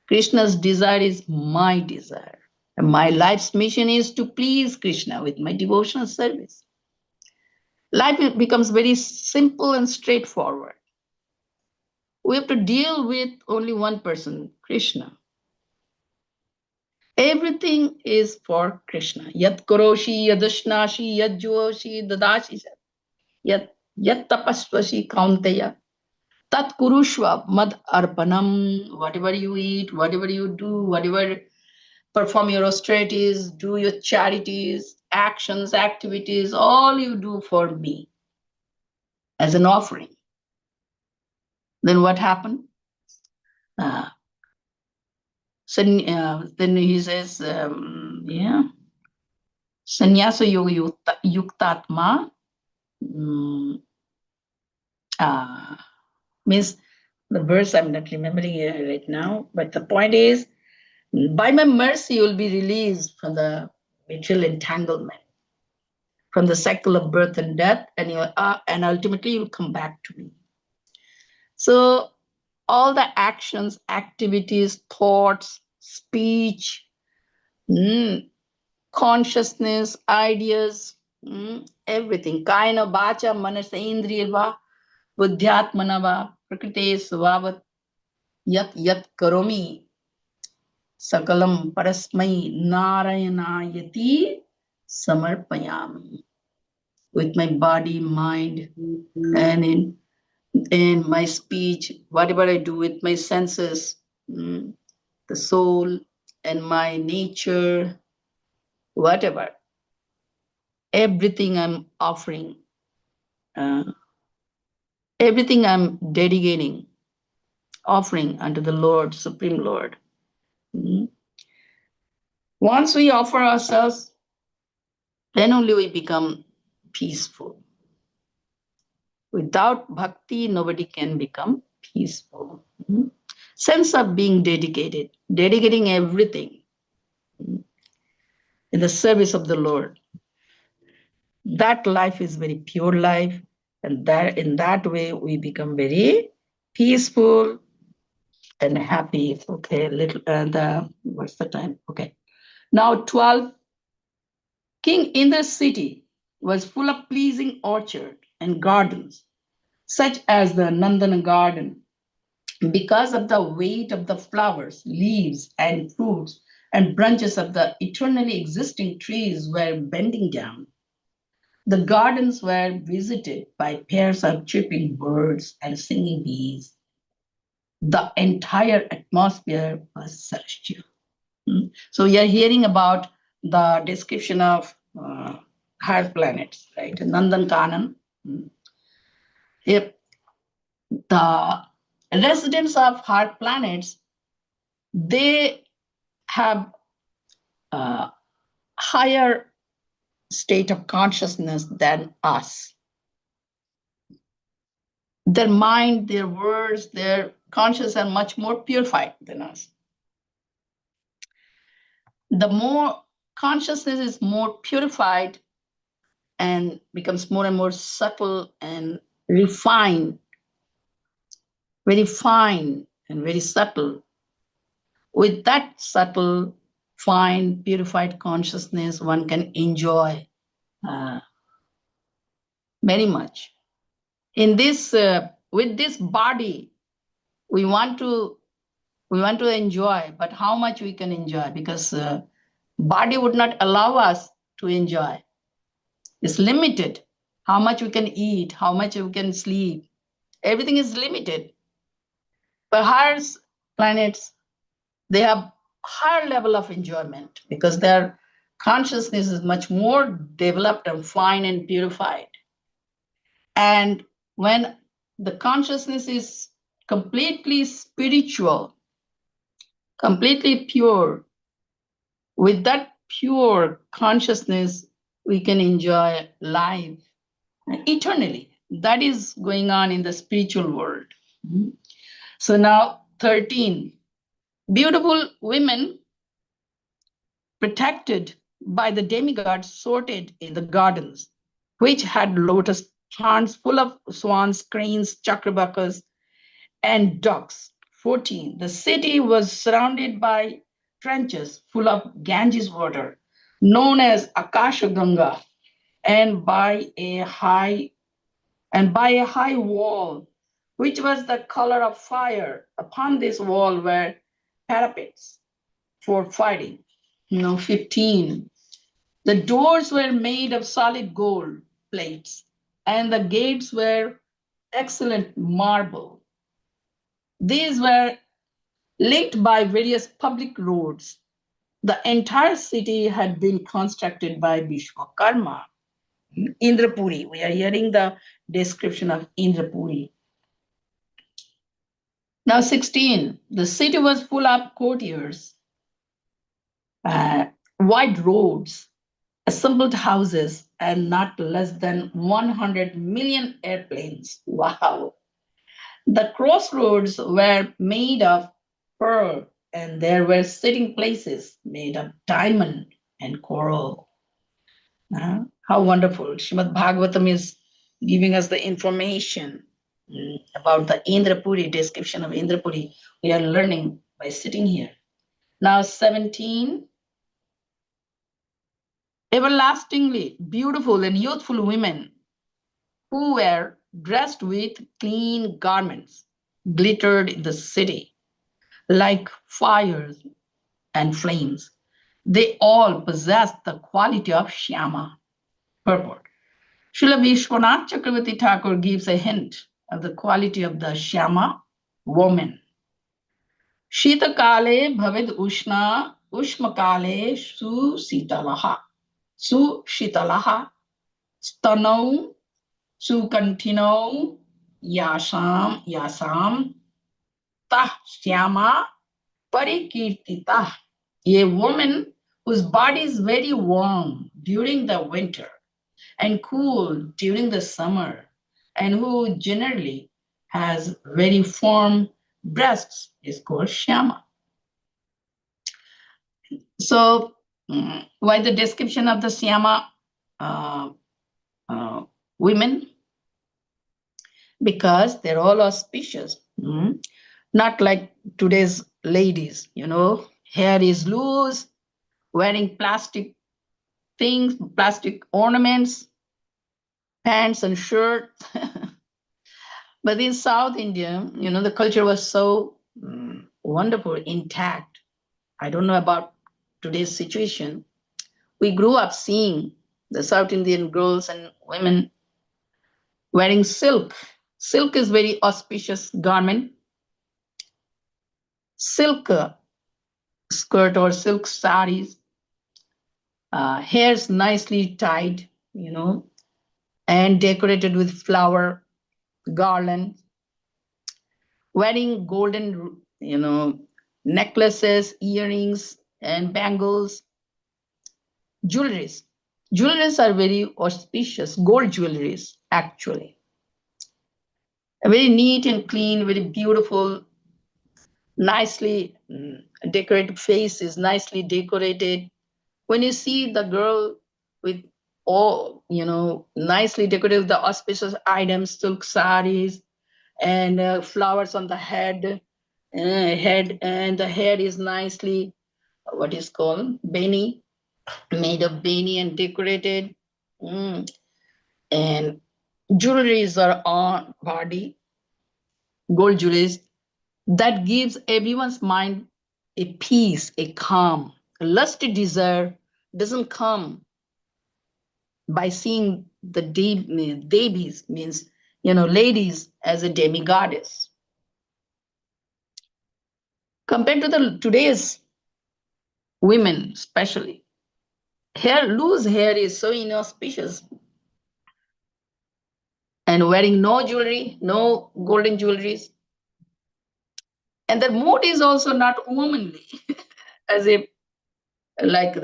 Krishna's desire is my desire. And my life's mission is to please Krishna with my devotional service. Life becomes very simple and straightforward. We have to deal with only one person, Krishna. Everything is for Krishna. Yat karoshi, yadashnashi, yad joshi, dadashi, yat tapasvashi kaunteya. Tat kurushva mad arpanam. Whatever you eat, whatever you do, whatever perform your austerities, do your charities, actions, activities, all you do for me as an offering. Then what happened? So then he says, Sannyasa yoga yuktatma means the verse I'm not remembering right now, but the point is, by my mercy, you will be released from the material entanglement, from the cycle of birth and death, and ultimately you'll come back to me. So all the actions, activities, thoughts, speech, consciousness, ideas, everything. Kaina, bacha, manasa, indriyava, buddhyatmanava, prakrite svavat, yat karomi, sakalam parasmai narayanayati samarpayami. With my body, mind, and in my speech, whatever I do with my senses, the soul and my nature, whatever, everything I'm offering, everything I'm dedicating, offering unto the Lord, Supreme Lord. Once we offer ourselves, then only we become peaceful. Without bhakti, nobody can become peaceful. Sense of being dedicated, dedicating everything in the service of the Lord. That life is very pure life, and that in that way we become very peaceful and happy. Okay, little what's the time? Okay, now 12. King Indra's city was full of pleasing orchard and gardens, such as the Nandana garden. Because of the weight of the flowers, leaves, and fruits and branches of the eternally existing trees were bending down. The gardens were visited by pairs of chirping birds and singing bees. The entire atmosphere was celestial. So we are hearing about the description of higher planets, right? Nandan Kanan. If the residents of higher planets, they have higher state of consciousness than us. Their mind, their words, their conscious are much more purified than us. The more consciousness is more purified and becomes more and more subtle and refined, very fine and very subtle. With that subtle, fine, purified consciousness, one can enjoy very much. In this, with this body, we want to enjoy, but how much we can enjoy? Because body would not allow us to enjoy. It's limited. How much we can eat, how much we can sleep. Everything is limited. But higher planets, they have higher level of enjoyment because their consciousness is much more developed and fine and purified. And when the consciousness is completely spiritual, completely pure, with that pure consciousness, we can enjoy life eternally. That is going on in the spiritual world. So now 13, beautiful women protected by the demigods sorted in the gardens, which had lotus ponds full of swans, cranes, chakrabakas, and ducks. 14, the city was surrounded by trenches full of Ganges water, known as Akasha Ganga, and by a high wall, which was the color of fire. Upon this wall were parapets for fighting. 15, the doors were made of solid gold plates, and the gates were excellent marble. These were linked by various public roads. The entire city had been constructed by Vishwakarma. Indrapuri, we are hearing the description of Indrapuri. Now 16, the city was full of courtiers, wide roads, assembled houses, and not less than 100 million airplanes. Wow. The crossroads were made of pearl, and there were sitting places made of diamond and coral. How wonderful. Srimad Bhagavatam is giving us the information about the Indrapuri, description of Indrapuri. We are learning by sitting here. Now 17, everlastingly beautiful and youthful women who were dressed with clean garments glittered in the city like fires and flames. They all possessed the quality of Shyama. Purport. Srila Vishwanath Chakravarti Thakur gives a hint of the quality of the Shyama woman. Shita kale bhavid ushna, ushma kale su sitalaha, stanau su kantinau, yasam, tah Shyama parikirtita. A woman whose body is very warm during the winter and cool during the summer, and who generally has very firm breasts is called Shyama. So, why the description of the Shyama women? Because they're all auspicious, not like today's ladies, hair is loose, wearing plastic things, plastic ornaments, pants and shirt. But in South India, the culture was so wonderful, intact. I don't know about today's situation. We grew up seeing the South Indian girls and women wearing silk. Silk is very auspicious garment. Silk skirt or silk saris, hairs nicely tied, and decorated with flower garland, wearing golden, necklaces, earrings, and bangles, jewelries. Jewelries are very auspicious, gold jewelries, actually. Very neat and clean, very beautiful, nicely decorated faces, nicely decorated. When you see the girl with all, nicely decorated with the auspicious items, silk saris, and flowers on the head, and the hair is nicely, what is called, beni, made of beni and decorated. And jewelries are on body, gold jewelries, that gives everyone's mind a peace, a calm. A lusty desire doesn't come by seeing the devis, means, ladies as a demigoddess. Compared to the today's women, especially, loose hair is so inauspicious. And wearing no jewelry, no golden jewelries. And their mood is also not womanly, as if like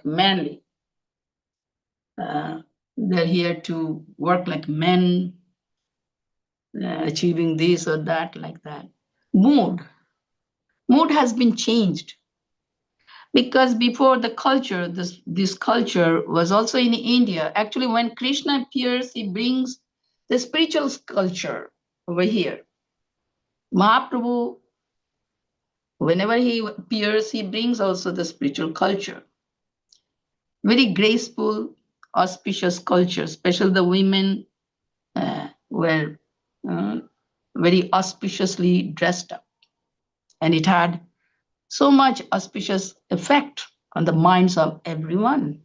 manly. They're here to work like men, achieving this or that, like that. Mood has been changed, because before the culture, this culture was also in India. Actually, when Krishna appears, he brings the spiritual culture over here. Mahaprabhu, whenever he appears, he brings also the spiritual culture. Very graceful, auspicious culture, especially the women were very auspiciously dressed up. And it had so much auspicious effect on the minds of everyone.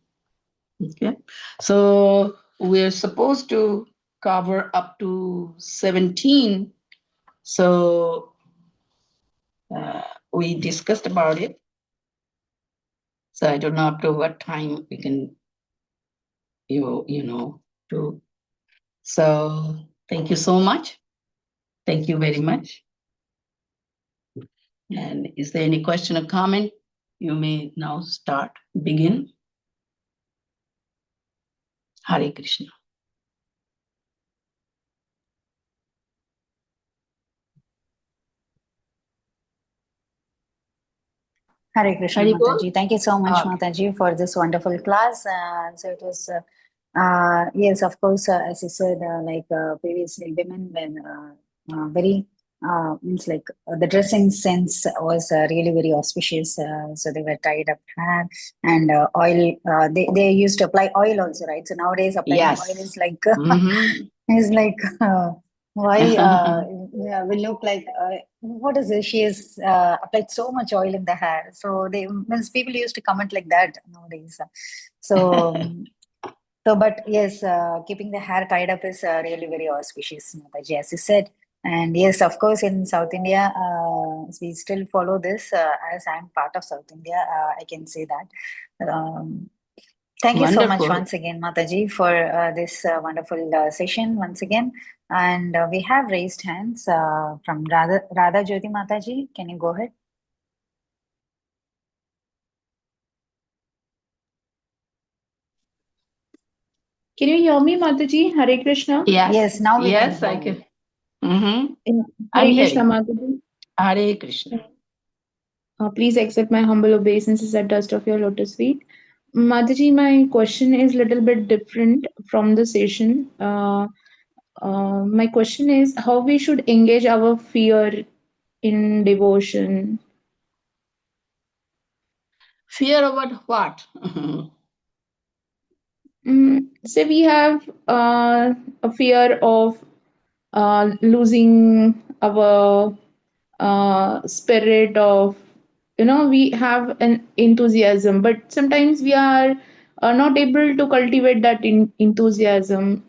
Okay, so we're supposed to cover up to 17. So we discussed about it. So I don't know up to what time we can, do. So thank you so much. Thank you very much. And is there any question or comment? You may now begin. Hare Krishna. Hare Krishna, Hare Bol. Mataji. Thank you so much, Mataji, for this wonderful class. So it was, yes, of course, as you said, previously, women were very, means like the dressing sense was really very auspicious. So they were tied up hair and oil. They used to apply oil also, right? So nowadays, applying oil is like, is like, why yeah, we look like what is it? She has applied so much oil in the hair. So they means people used to comment like that nowadays. So but yes, keeping the hair tied up is really very auspicious, Mataji, as you said. And yes, of course, in South India, we still follow this. As I'm part of South India, I can say that. Thank you so much once again, Mataji, for this wonderful session once again. And we have raised hands from Radha Jyoti Mataji. Can you go ahead? Can you hear me, Mataji? Hare Krishna. Yes, now we can hear I can. Mm-hmm. Krishna, Mataji. Hare Krishna. Please accept my humble obeisances at dust of your lotus feet. Mataji, my question is a little bit different from the session. My question is how we should engage our fear in devotion. Fear about what? Say we have a fear of losing our spirit of, we have an enthusiasm, but sometimes we are not able to cultivate that enthusiasm.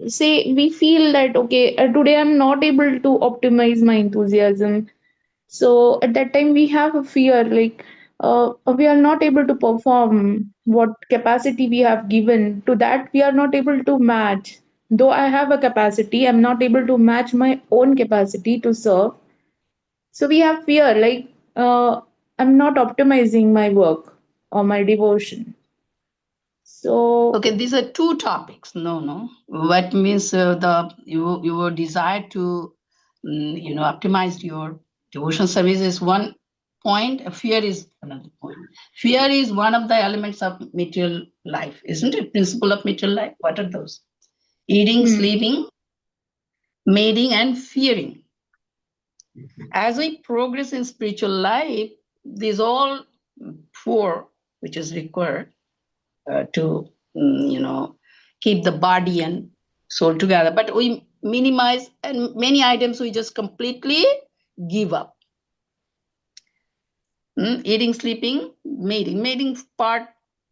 Say we feel that okay, today I'm not able to optimize my enthusiasm, so at that time we have a fear like we are not able to perform what capacity we have given to that, we are not able to match. Though I have a capacity, I'm not able to match my own capacity to serve. So we have fear like I'm not optimizing my work or my devotion. So Okay, these are two topics. No. What means your desire to optimize your devotion service is one point. Fear is another point. Fear is one of the elements of material life, isn't it? Principle of material life. What are those? Eating, sleeping, mating, and fearing. As we progress in spiritual life, these all four, which is required to keep the body and soul together, but we minimize, and many items we just completely give up. Eating, sleeping, mating part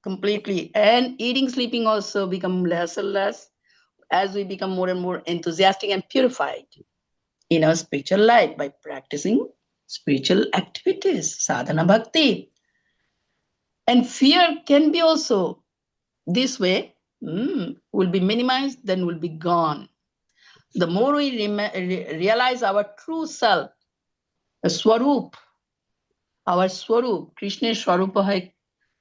completely, and eating, sleeping also become less and less as we become more and more enthusiastic and purified in our spiritual life by practicing spiritual activities, sadhana bhakti. And fear can be also this way, will be minimized, then will be gone. The more we realize our true self, Swarup, our Swarup, Krishna Swarupa hai,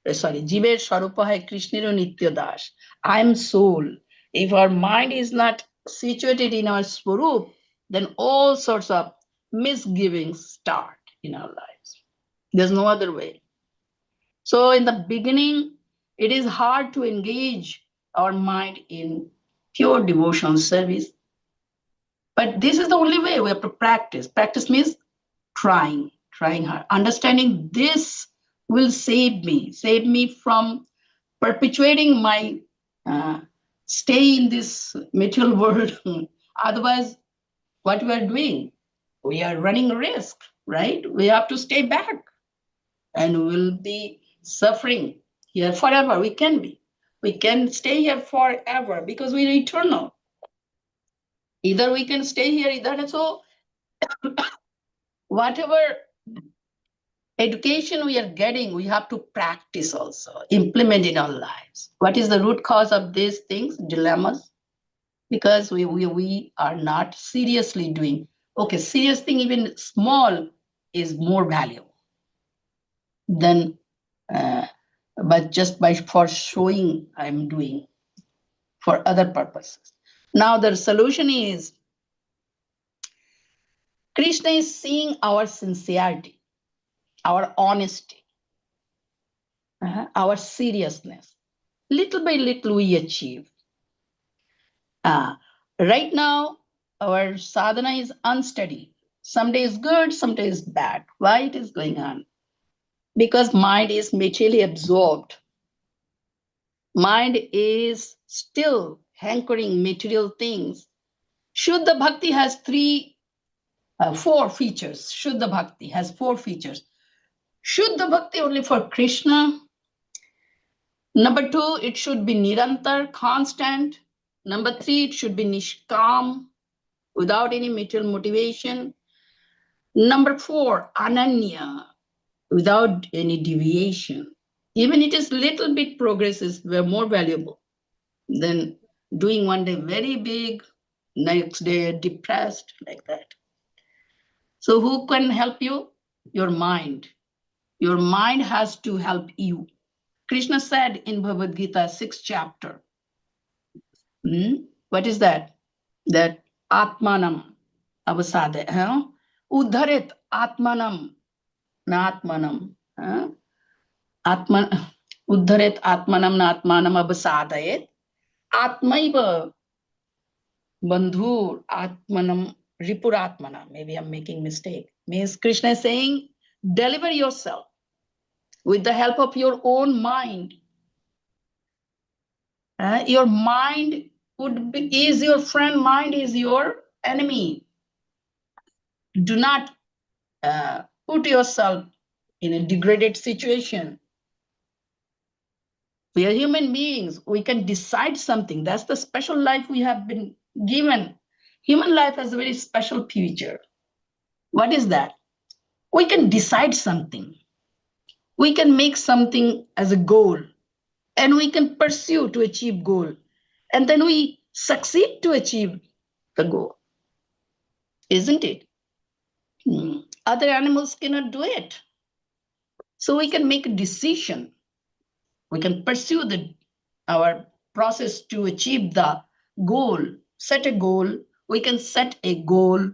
Jiver Swarupa hai Krishnero Nitya Das. I am soul. If our mind is not situated in our Swarup, then all sorts of misgivings start in our lives. There's no other way. So in the beginning, it is hard to engage our mind in pure devotional service. But this is the only way we have to practice. Practice means trying hard. Understanding this will save me from perpetuating my stay in this material world. Otherwise, what we are doing? We are running a risk, right? We have to stay back and we'll be suffering here forever. We can stay here forever because we're eternal. Either we can stay here, either. So whatever education we are getting, we have to practice also, implement in our lives. What is the root cause of these things, dilemmas? Because we are not seriously doing. Okay, serious thing, even small, is more valuable than but just for showing I'm doing for other purposes. Now the solution is Krishna is seeing our sincerity, our honesty, our seriousness. Little by little we achieve. Right now, our sadhana is unsteady. Some days good, some days bad. Why it is going on? Because mind is materially absorbed. Mind is still hankering material things. Shuddha Bhakti has four features. Shuddha Bhakti has four features. Shuddha Bhakti only for Krishna. Number two, it should be Nirantar, constant. Number three, it should be Nishkam, without any material motivation. Number four, Ananya, without any deviation. Even it is little bit progress is more valuable than doing one day very big, next day depressed, like that. So who can help you? Your mind. Your mind has to help you. Krishna said in Bhagavad Gita, 6th chapter. What is that? That Atmanam avasade. Udharit Atmanam. Natmanam. Atman Udharit Atmanam Natmanam avasadayet. Atmaiva Bandhur Atmanam Ripuratmanam. Maybe I'm making mistake. Means Krishna is saying, deliver yourself with the help of your own mind. Your mind is your friend, mind is your enemy. Do not put yourself in a degraded situation. We are human beings. We can decide something. That's the special life we have been given. Human life has a very special feature. What is that? We can decide something. We can make something as a goal, and we can pursue to achieve goal. And then we succeed to achieve the goal. Isn't it? Other animals cannot do it. So we can make a decision. We can pursue the our process to achieve the goal. Set a goal. We can set a goal.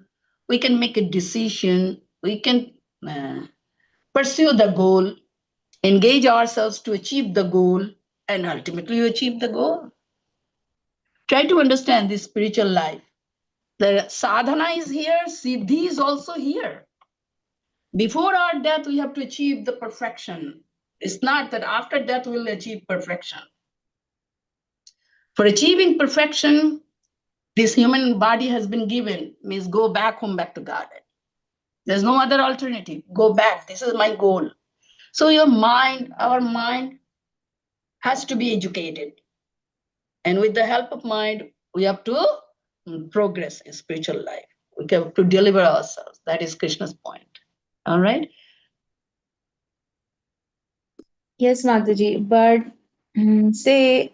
We can make a decision. We can pursue the goal, engage ourselves to achieve the goal, and ultimately you achieve the goal. Try to understand this spiritual life. The sadhana is here, siddhi is also here. Before our death, we have to achieve the perfection. It's not that after death we'll achieve perfection. For achieving perfection, this human body has been given, means go back home, back to garden. There's no other alternative. Go back. This is my goal. So your mind, our mind has to be educated. And with the help of mind, we have to progress in spiritual life. We have to deliver ourselves. That is Krishna's point. All right. Yes, Mataji, but say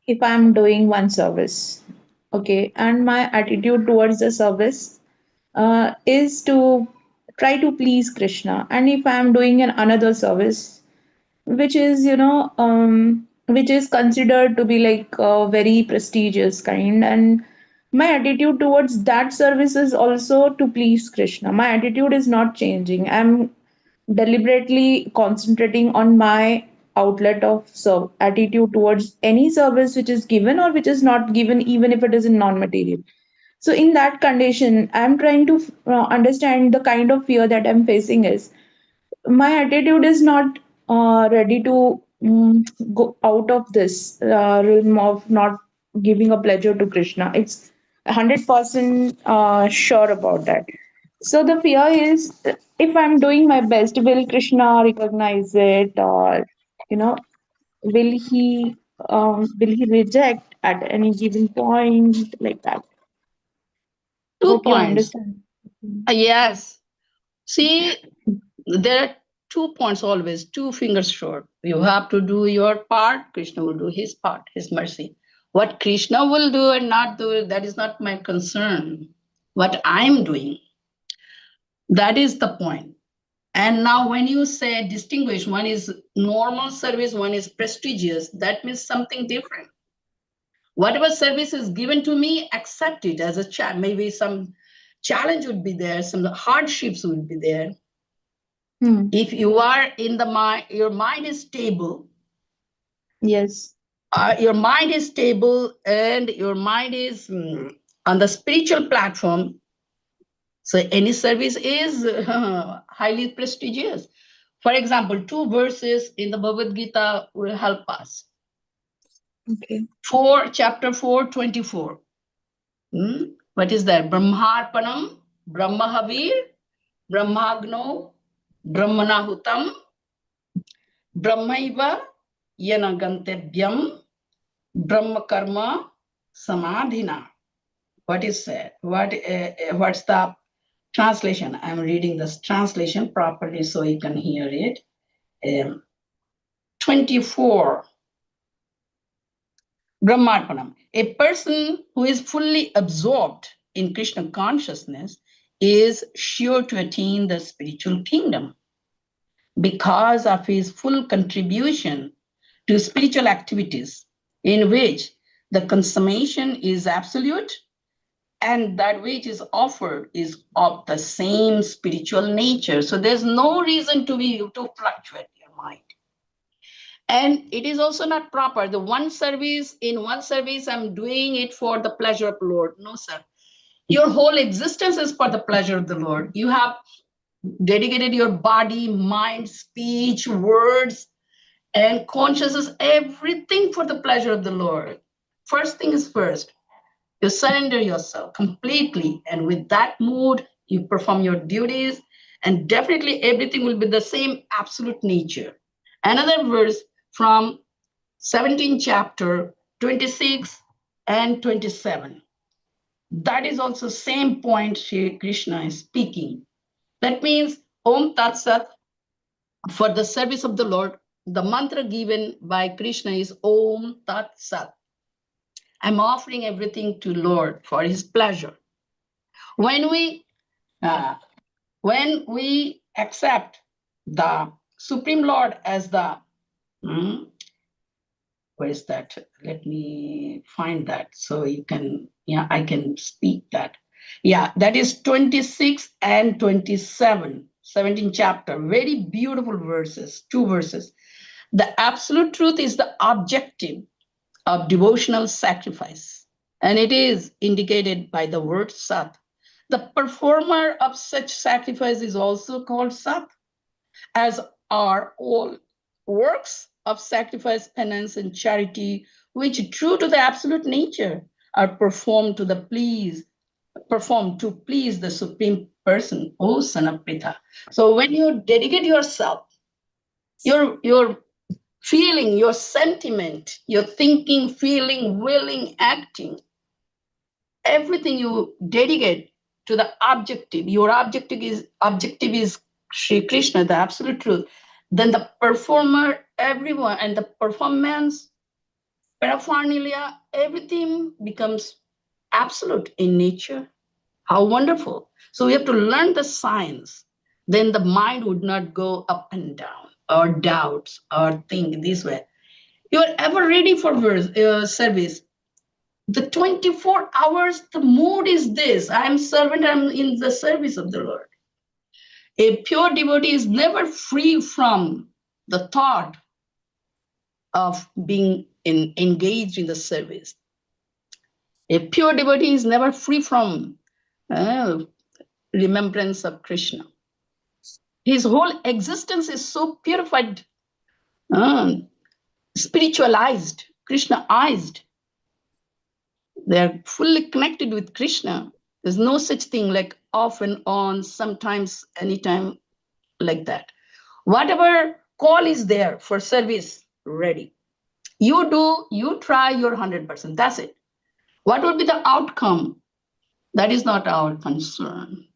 if I'm doing one service, okay, and my attitude towards the service is to try to please Krishna, and if I'm doing another service, which is which is considered to be like a very prestigious kind, and my attitude towards that service is also to please Krishna. My attitude is not changing. I'm deliberately concentrating on my outlet of attitude towards any service which is given or which is not given, even if it is in non-material. So in that condition, I'm trying to understand the kind of fear that I'm facing is my attitude is not ready to go out of this realm of not giving a pleasure to Krishna. It's 100% sure about that. So the fear is, if I'm doing my best, will Krishna recognize it, or you know, will he reject at any given point, like that? 2 Hope you points. understand. Yes. See, there are 2 points always, 2 fingers short. You have to do your part, Krishna will do his part, his mercy. What Krishna will do and not do, that is not my concern. What I'm doing, that is the point. And now when you say distinguish, one is normal service, one is prestigious, that means something different. Whatever service is given to me, accept it as a maybe some challenge would be there, some hardships would be there. If you are in the mind, your mind is stable. Yes. Your mind is stable and your mind is on the spiritual platform. So any service is highly prestigious. For example, 2 verses in the Bhagavad Gita will help us. Okay. Chapter 4:24. What is that? Brahmarpanam, Brahmahavir, Brahmagno, Brahmanahutam, Brahmaiva, Yanagantebhyam, Brahma Karma, Samadhina. What is that? What's the translation? I'm reading this translation properly so you can hear it. 24. Brahmarpanam. A person who is fully absorbed in Krishna consciousness is sure to attain the spiritual kingdom because of his full contribution to spiritual activities in which the consummation is absolute and that which is offered is of the same spiritual nature. So there's no reason to fluctuate your mind. And it is also not proper. In one service, I'm doing it for the pleasure of the Lord. No, sir. Your whole existence is for the pleasure of the Lord. You have dedicated your body, mind, speech, words, and consciousness, everything for the pleasure of the Lord. First thing is first. You surrender yourself completely. And with that mood, you perform your duties. And definitely everything will be the same absolute nature. Another verse from 17th chapter, 26 and 27. That is also same point Shri Krishna is speaking. That means Om Tat Sat, for the service of the Lord, the mantra given by Krishna is Om Tat Sat. I'm offering everything to Lord for his pleasure. When we accept the Supreme Lord as the Where is that? Let me find that so you can, yeah, I can speak that. Yeah, that is 26 and 27, 17th chapter. Very beautiful verses, 2 verses. The absolute truth is the objective of devotional sacrifice, and it is indicated by the word sat. The performer of such sacrifice is also called sat, as are all works of sacrifice, penance, and charity, which, true to the absolute nature, are performed to please the Supreme Person, O Son of Pritha. So when you dedicate yourself, your feeling, your sentiment, your thinking, feeling, willing, acting, everything you dedicate to the objective, your objective is Sri Krishna, the absolute truth, then the performer, everyone, and the performance, paraphernalia, everything becomes absolute in nature. How wonderful. So we have to learn the science. Then the mind would not go up and down or doubts or think this way. You are ever ready for service. The 24 hours, the mood is this. I am servant, I am in the service of the Lord. A pure devotee is never free from the thought of being engaged in the service. A pure devotee is never free from remembrance of Krishna. His whole existence is so purified, spiritualized, Krishnaized. They are fully connected with Krishna. There's no such thing like off and on, sometimes, anytime, like that. Whatever call is there for service, ready. You do, you try your 100%. That's it. What will be the outcome? That is not our concern.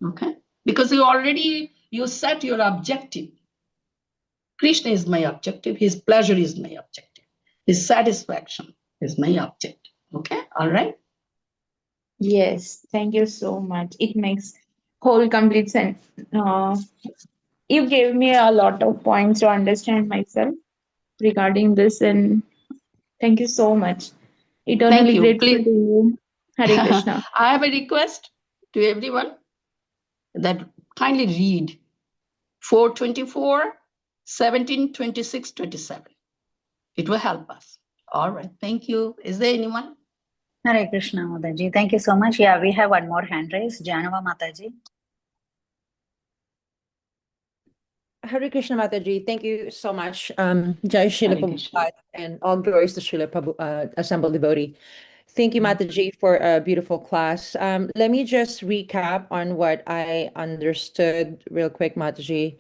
Okay? Because you set your objective. Krishna is my objective. His pleasure is my objective. His satisfaction is my objective. Okay? All right? Yes, thank you so much. It makes whole complete sense. You gave me a lot of points to understand myself regarding this, and thank you so much. Thank Eternally you. grateful Please. to you. Hare Krishna. I have a request to everyone that kindly read 424, 17, 26, 27. It will help us. All right. Thank you. Is there anyone? Hare Krishna, Mataji. Thank you so much. Yeah, we have one more hand raise. Janava Mataji. Hare Krishna Mataji, thank you so much. Jai Srila Hare Krishna. Prabhupada and all glories to Srila Assembled Devotee. Thank you, Mataji, for a beautiful class. Let me just recap on what I understood real quick, Mataji.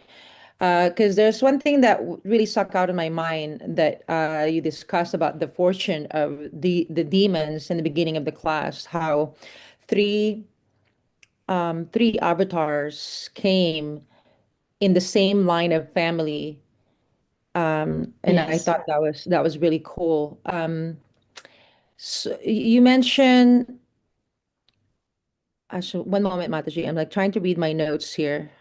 Because there's one thing that really stuck out in my mind that you discussed about the fortune of the demons in the beginning of the class, how three avatars came in the same line of family. And I Yes. thought that was really cool. So you mentioned, actually, one moment, Mataji, I'm like trying to read my notes here.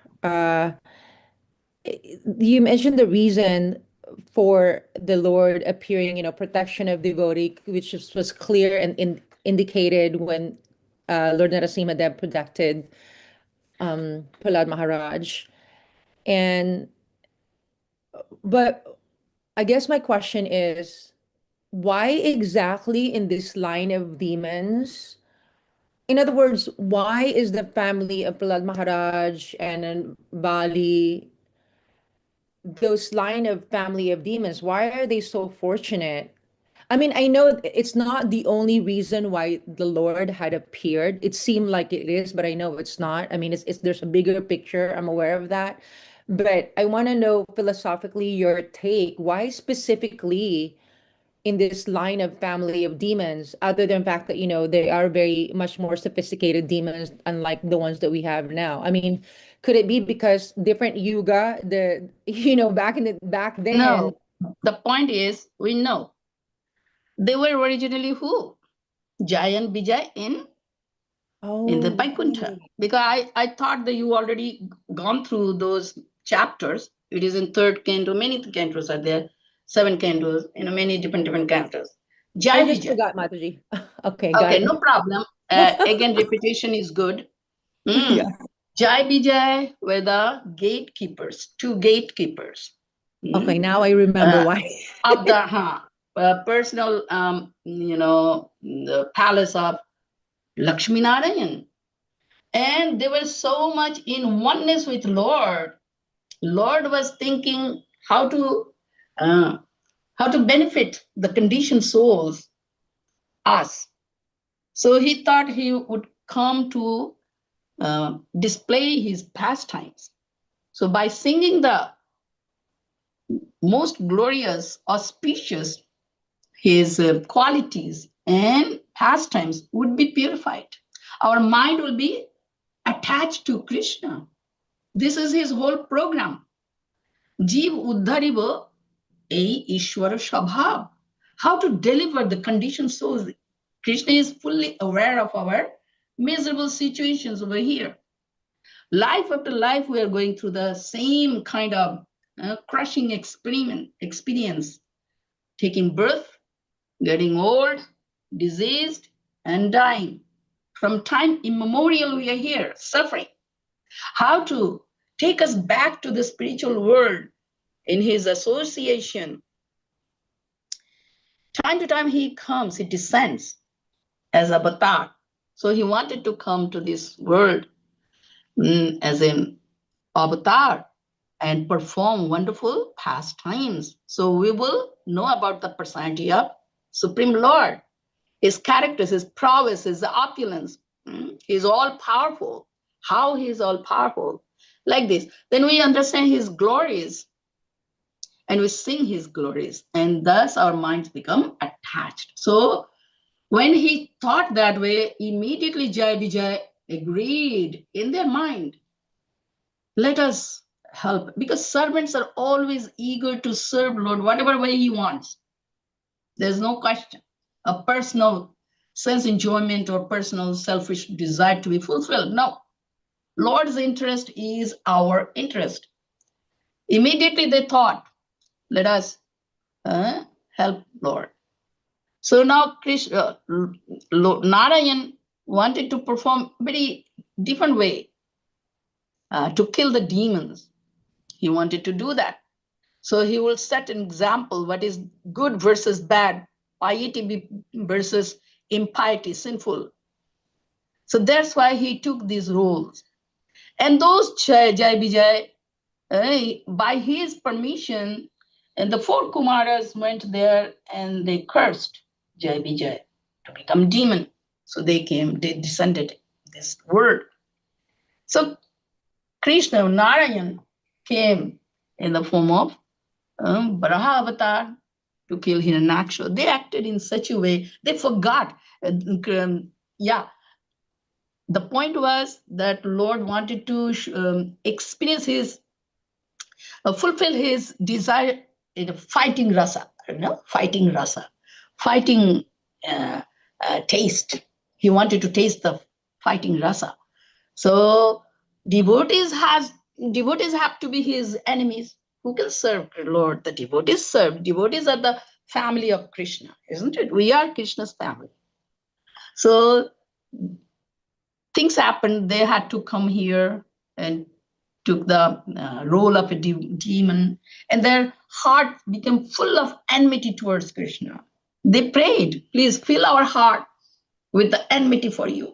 You mentioned the reason for the Lord appearing, protection of devotee, which was clear and indicated when Lord Narasimha Dev protected Prahlad Maharaj. But I guess my question is, why exactly in this line of demons? In other words, why is the family of Prahlad Maharaj and then Bali, those line of family of demons, why are they so fortunate? I mean, I know it's not the only reason why the Lord had appeared. It seemed like it is, but I know it's not. I mean, it's there's a bigger picture. I'm aware of that. But I want to know philosophically your take. Why specifically in this line of family of demons, other than the fact that, they are very much more sophisticated demons, unlike the ones that we have now? I mean, could it be because different yuga, back then? No. The point is, we know they were originally who? Jai and Vijay in the Vaikuntha. Because I thought that you already gone through those chapters. It is in third canto, many cantos are there. 7 candles, many different candles. I Jai just Vijay. forgot, Mataji. Okay, got Okay, it. no problem. Again, repetition is good. Yeah. Jai Vijay were the gatekeepers, 2 gatekeepers. Okay, now I remember Uh, why. of the personal, the palace of Lakshmi Narayan. And they were so much in oneness with Lord. Lord was thinking how to benefit the conditioned souls, us. So he thought he would come to display his pastimes. So by singing the most glorious, auspicious, his qualities and pastimes would be purified. Our mind will be attached to Krishna. This is his whole program. Jeev uddhariva ei Ishwara Shabhav. How to deliver the conditioned souls. Krishna is fully aware of our miserable situations over here. Life after life, we are going through the same kind of crushing experience, taking birth, getting old, diseased, and dying. From time immemorial, we are here suffering. How to take us back to the spiritual world in his association. Time to time he comes, he descends as avatar. So he wanted to come to this world as an avatar and perform wonderful pastimes. So we will know about the personality of Supreme Lord, his characters, his prowess, his opulence. He's all powerful. How he is all powerful. Like this. Then we understand his glories and we sing his glories, and thus our minds become attached. So when he thought that way, immediately Jai Vijay agreed in their mind. Let us help, because servants are always eager to serve Lord whatever way he wants. There's no question. A personal sense enjoyment or personal selfish desire to be fulfilled. No. Lord's interest is our interest. Immediately they thought, let us help Lord. So now Krishna, Narayan wanted to perform very different way to kill the demons. He wanted to do that. So he will set an example, what is good versus bad, piety versus impiety, sinful. So that's why he took these roles. And those Jai Vijay, by his permission, and the 4 Kumaras went there and they cursed Jai Vijay to become demon. So they descended this world. So Krishna, Narayan, came in the form of Varaha avatar to kill Hiranyaksha. They acted in such a way, they forgot. The point was that Lord wanted to experience his, fulfill his desire in a fighting rasa, fighting rasa, fighting taste. He wanted to taste the fighting rasa. So devotees have to be his enemies. Who can serve Lord? The devotees serve. Devotees are the family of Krishna, isn't it? We are Krishna's family. So things happened. They had to come here and took the role of a demon, and their heart became full of enmity towards Krishna. They prayed, please fill our heart with the enmity for you,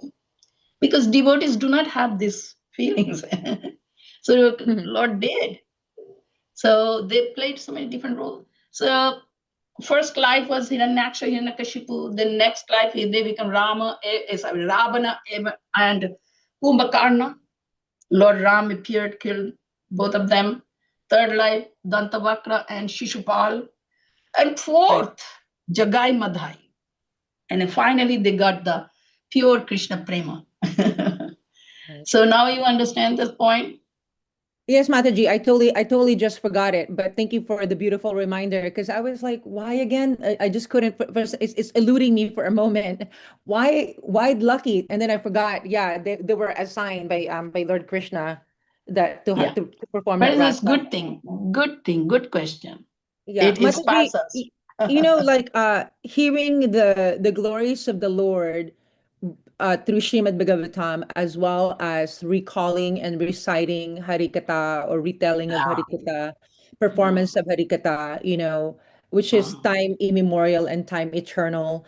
because devotees do not have these feelings. So Lord did. So they played so many different roles. So first life was Hiranyaksha, Hiranyakashipu. The next life they become Ravana and Kumbhakarna. Lord Ram appeared, killed both of them. Third life, Dantavakra and Shishupal. And fourth, Jagai Madhai. And then finally they got the pure Krishna Prema. So now you understand this point? Yes, Mataji, I totally just forgot it, but thank you for the beautiful reminder, because I was like, why again? I just couldn't, it's eluding me for a moment. Why Lucky? And then I forgot, yeah, they were assigned by Lord Krishna that to have to perform But that it's rasa. good thing, good question. Yeah, It inspires us. you know, like hearing the glories of the Lord through Srimad Bhagavatam, as well as recalling and reciting Harikatha or retelling of Yeah. Harikatha, performance of Harikatha, you know, which is time immemorial and time eternal.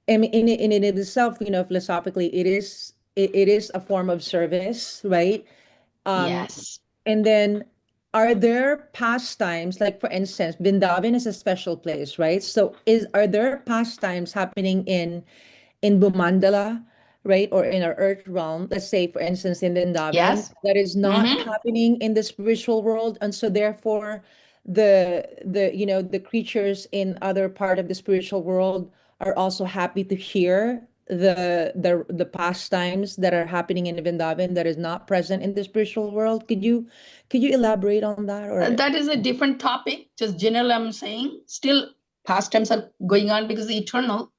And in it itself, you know, philosophically, it is a form of service, right? Um, Yes. and then are there pastimes, like for instance, Vrindavan is a special place, right? So are there pastimes happening in Bhumandala, right? Or in our earth realm, let's say for instance in Vrindavan, Yes. that is not happening in the spiritual world. And so therefore the you know the creatures in other part of the spiritual world are also happy to hear the pastimes that are happening in Vrindavan that is not present in the spiritual world. Could you elaborate on that? Or That is a different topic. Just general, I'm saying. Still, pastimes are going on because the eternal.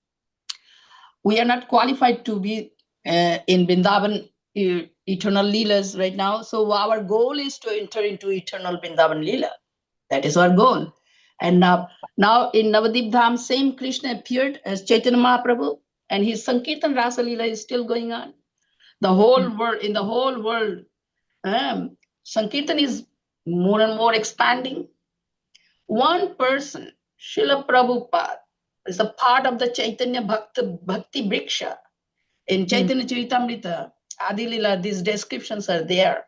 We are not qualified to be in Vrindavan eternal Leelas right now. So our goal is to enter into eternal Vrindavan Leela. That is our goal. And now in Navadip Dham, same Krishna appeared as Chaitanya Mahaprabhu, and his Sankirtan Rasa Leela is still going on. The whole world, in the whole world, Sankirtan is more and more expanding. One person, Srila Prabhupada, is a part of the Chaitanya Bhakti Briksha. In Chaitanya Charitamrita, Adilila, these descriptions are there.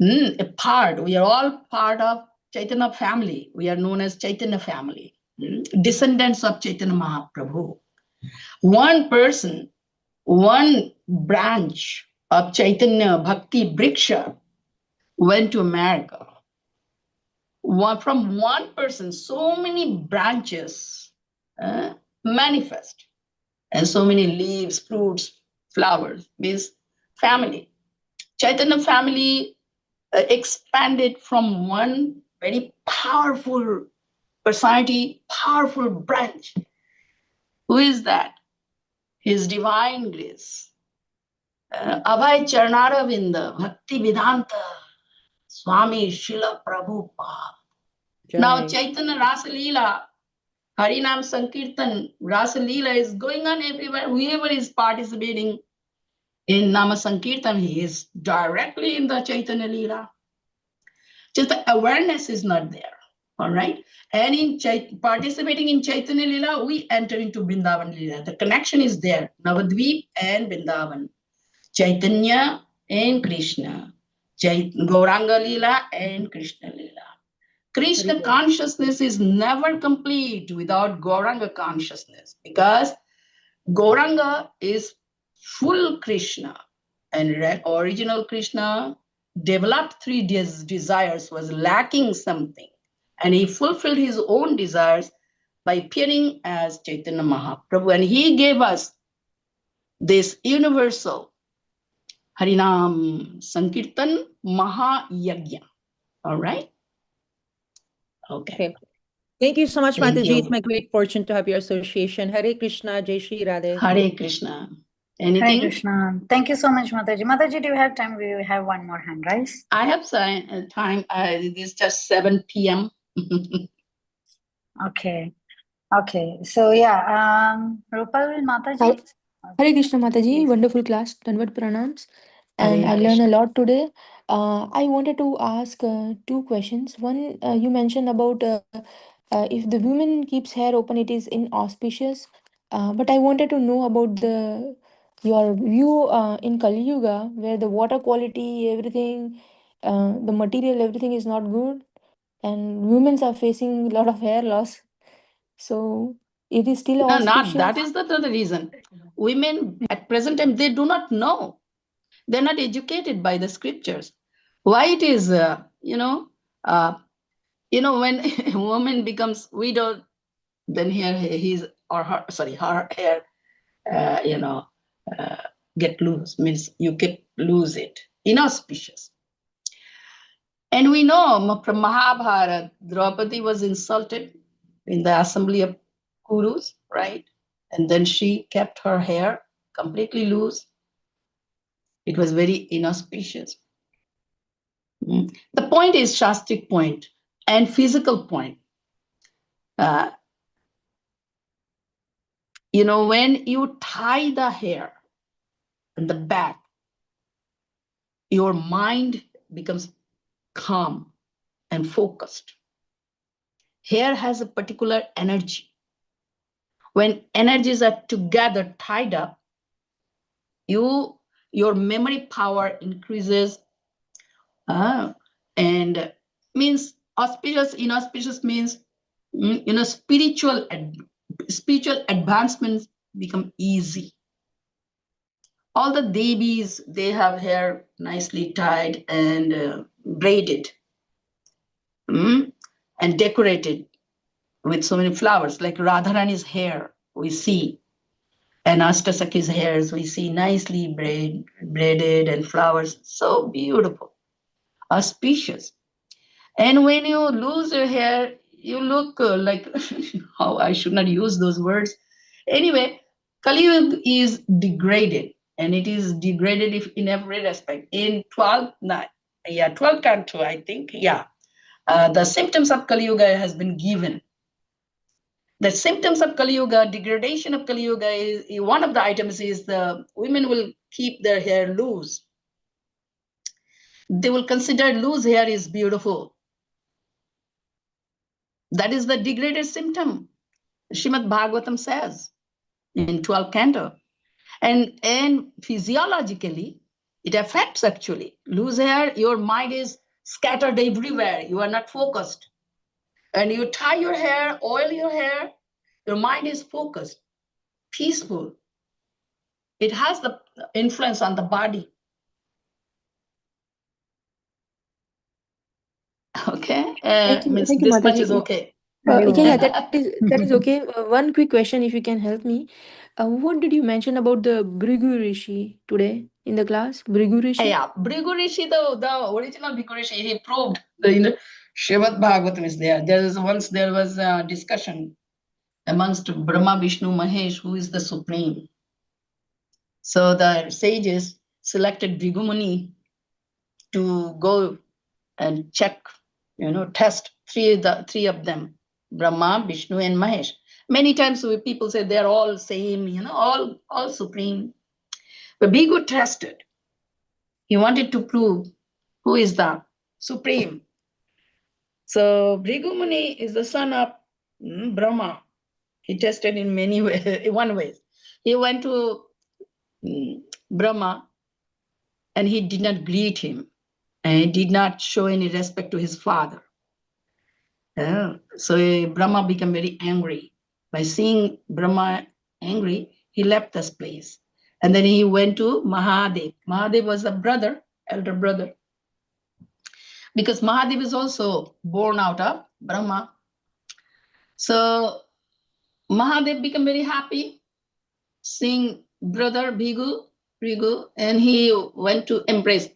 A part, we are all part of Chaitanya family. We are known as Chaitanya family, descendants of Chaitanya Mahaprabhu. One person, one branch of Chaitanya Bhakti Briksha went to America. From one person, so many branches manifest, and so many leaves, fruits, flowers, means family. Chaitanya family expanded from one very powerful personality, powerful branch. Who is that? His divine grace. Abhay Charnaravinda, Bhakti Vedanta, Swami Srila Prabhupada. Now Chaitanya Rasa Leela, Harinam Sankirtan, Rasa Leela is going on everywhere. Whoever is participating in Nama Sankirtan, he is directly in the Chaitanya Leela. Just the awareness is not there. All right. And in participating in Chaitanya Leela, we enter into Vrindavan Leela. The connection is there. Navadvip and Vrindavan. Chaitanya and Krishna. Gauranga Leela and Krishna Leela. Krishna consciousness is never complete without Gauranga consciousness, because Gauranga is full Krishna, and original Krishna developed three desires, was lacking something, and he fulfilled his own desires by appearing as Chaitanya Mahaprabhu, and he gave us this universal Harinam Sankirtan Mahayagya. All right? Okay. Thank you so much, Thank Mataji. you. It's my great fortune to have your association. Hare Krishna, Jai Shri Radhe. Hare Krishna. Hare Anything? Krishna. Thank you so much, Mataji. Mataji, do you have time? We have one more hand raise. I have time. It is just 7 p.m. Okay. Okay. So yeah, Rupal Mataji. Hare Krishna Mataji, wonderful class, Tanvat Pranams. And Hare I learned a Krishna. lot today. I wanted to ask two questions. One, you mentioned about if the woman keeps hair open, it is inauspicious. But I wanted to know about your view in Kali Yuga, where the water quality, everything, the material, everything is not good, and women are facing a lot of hair loss. So it is still No, not auspicious. that is the reason. Women at present time, they do not know. They're not educated by the scriptures. Why it is, when a woman becomes widow, then her hair, get loose, means you get lose it. Inauspicious. And we know from Mahabharata, Draupadi was insulted in the assembly of Kurus, right? And then she kept her hair completely loose. It was very inauspicious. The point is Shastric point and physical point. When you tie the hair in the back, your mind becomes calm and focused. Hair has a particular energy. When energies are together, tied up, your memory power increases, and means auspicious, inauspicious means spiritual advancements become easy. All the Devis, they have hair nicely tied and braided, and decorated with so many flowers, like Radharani's hair we see, and Ashtasaki's hairs we see nicely braided and flowers, so beautiful, auspicious. And when you lose your hair, you look like, how I should not use those words. Anyway, Kali Yuga is degraded, and it is degraded in every respect. In 12 canto, I think, the symptoms of Kali Yuga has been given. The symptoms of Kali Yuga, degradation of Kali Yuga, is one of the items is the women will keep their hair loose. They will consider loose hair is beautiful. That is the degraded symptom. Srimad Bhagavatam says in 12th canto. And physiologically, it affects actually. Loose hair, your mind is scattered everywhere. You are not focused. And you tie your hair, oil your hair, your mind is focused, peaceful. It has the influence on the body. Okay? Thank you, Means thank you, this much Mataji. is okay. Yeah, that is okay. One quick question, if you can help me. What did you mention about the Brigu Rishi today in the class? Brigu Rishi? Yeah, Brigu Rishi, the original Brigu Rishi, he proved the Srimad Bhagavatam is there. There was a discussion amongst Brahma, Vishnu, Mahesh, who is the supreme. So the sages selected Brigu Muni to go and check, test three of them, Brahma, Vishnu, and Mahesh. Many times people say they're all same, all supreme. But Brigu tested. He wanted to prove who is the supreme. So Brigu Muni is the son of Brahma. He tested in many ways, in one way. He went to Brahma and he did not greet him, and he did not show any respect to his father. So Brahma became very angry. By seeing Brahma angry, he left this place. And then he went to Mahadev. Mahadev was a brother, elder brother. Because Mahadev is also born out of Brahma. So Mahadev became very happy seeing brother Brigu, and he went to embrace.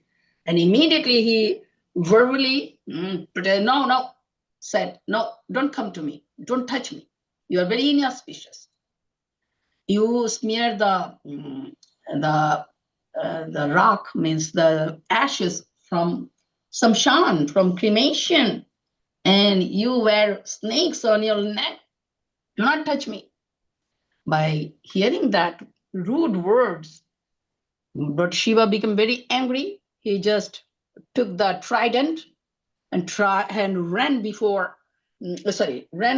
And immediately he verbally pretended, said, no, don't come to me, don't touch me. You are very inauspicious. You smear the rock, means the ashes from samshan, from cremation, and you wear snakes on your neck. Do not touch me. By hearing that rude words, but Shiva became very angry. He just took the trident and ran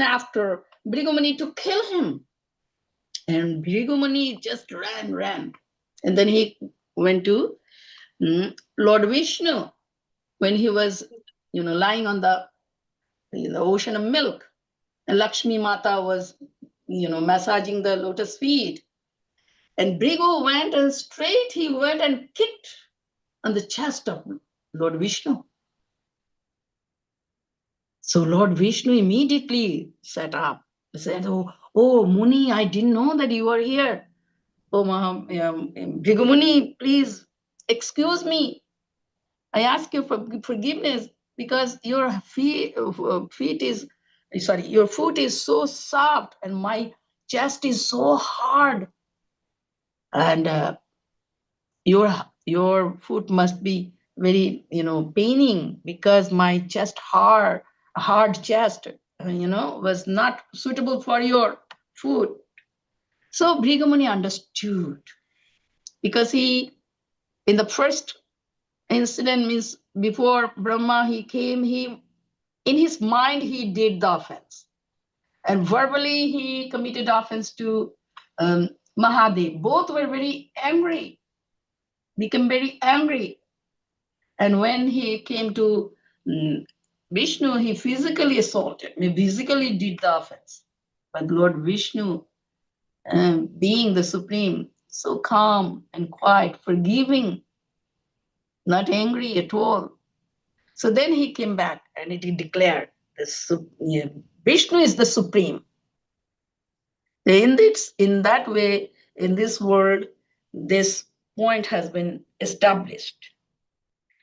after Brigu Muni to kill him. And Brigu Muni just ran. And then he went to Lord Vishnu when he was, lying on the ocean of milk. And Lakshmi Mata was, massaging the lotus feet. And Brigu went he went and kicked on the chest of Lord Vishnu. So Lord Vishnu immediately sat up and said, oh, Muni, I didn't know that you were here. Oh, Brigu Muni, please excuse me. I ask you for forgiveness because your your foot is so soft and my chest is so hard. And your foot must be very, paining because my hard chest. was not suitable for your food. So Bhrigu understood, because he, in the first incident, means before Brahma he came, in his mind he did the offense, and verbally he committed offense to Mahadev. Both were very angry, became very angry. And when he came to Vishnu, he physically assaulted, he physically did the offense. But Lord Vishnu, being the supreme, so calm and quiet, forgiving, not angry at all. So then he came back and he declared, Vishnu is the supreme. In that way, in this world, this point has been established.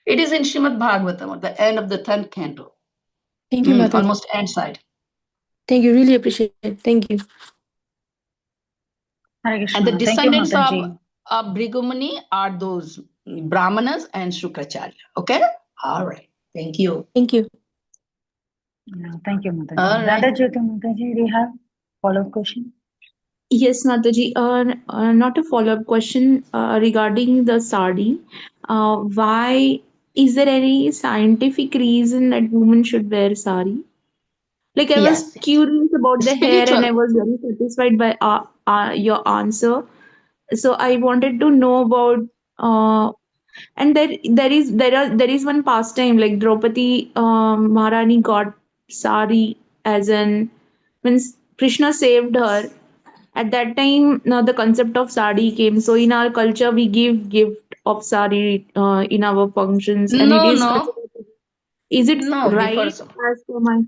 It is in Srimad Bhagavatam, at the end of the 10th canto. Thank you, Mataji. Almost end side. Thank you. Really appreciate it. Thank you. Hare Krishna. And the Thank you, descendants Mataji. of Bhrigu are those Brahmanas and Shukracharya. Okay? All right. Thank you. Thank you. Yeah, thank you, Mataji. All right. Radha Jyoti Mataji, do you have follow-up question? Yes, Mataji. Not a follow-up question regarding the sari. Why is there any scientific reason that women should wear sari? Like I was Yes. curious about the hair, and I Spiritual. was very satisfied by your answer. So I wanted to know about and there is one pastime like Draupadi Maharani got sari as an when Krishna saved her. At that time, now the concept of sari came. So in our culture, we give gift of sari in our functions, and it is No. considered. Is it No, before right some. as per my?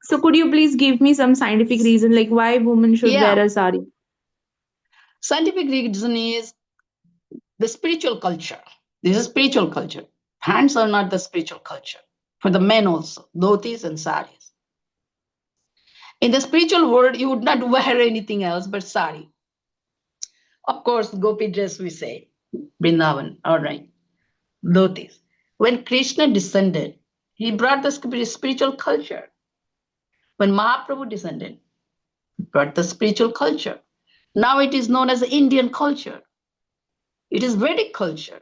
So could you please give me some scientific reason, like why women should wear Yeah. a sari? Scientific reason is the spiritual culture. This is spiritual culture. Pants are not the spiritual culture. For the men also, dhotis and saris. In the spiritual world, you would not wear anything else but sari. Of course, gopi dress we say, Vrindavan, all right, dhotis. When Krishna descended, he brought the spiritual culture. When Mahaprabhu descended, he brought the spiritual culture. Now it is known as the Indian culture. It is Vedic culture,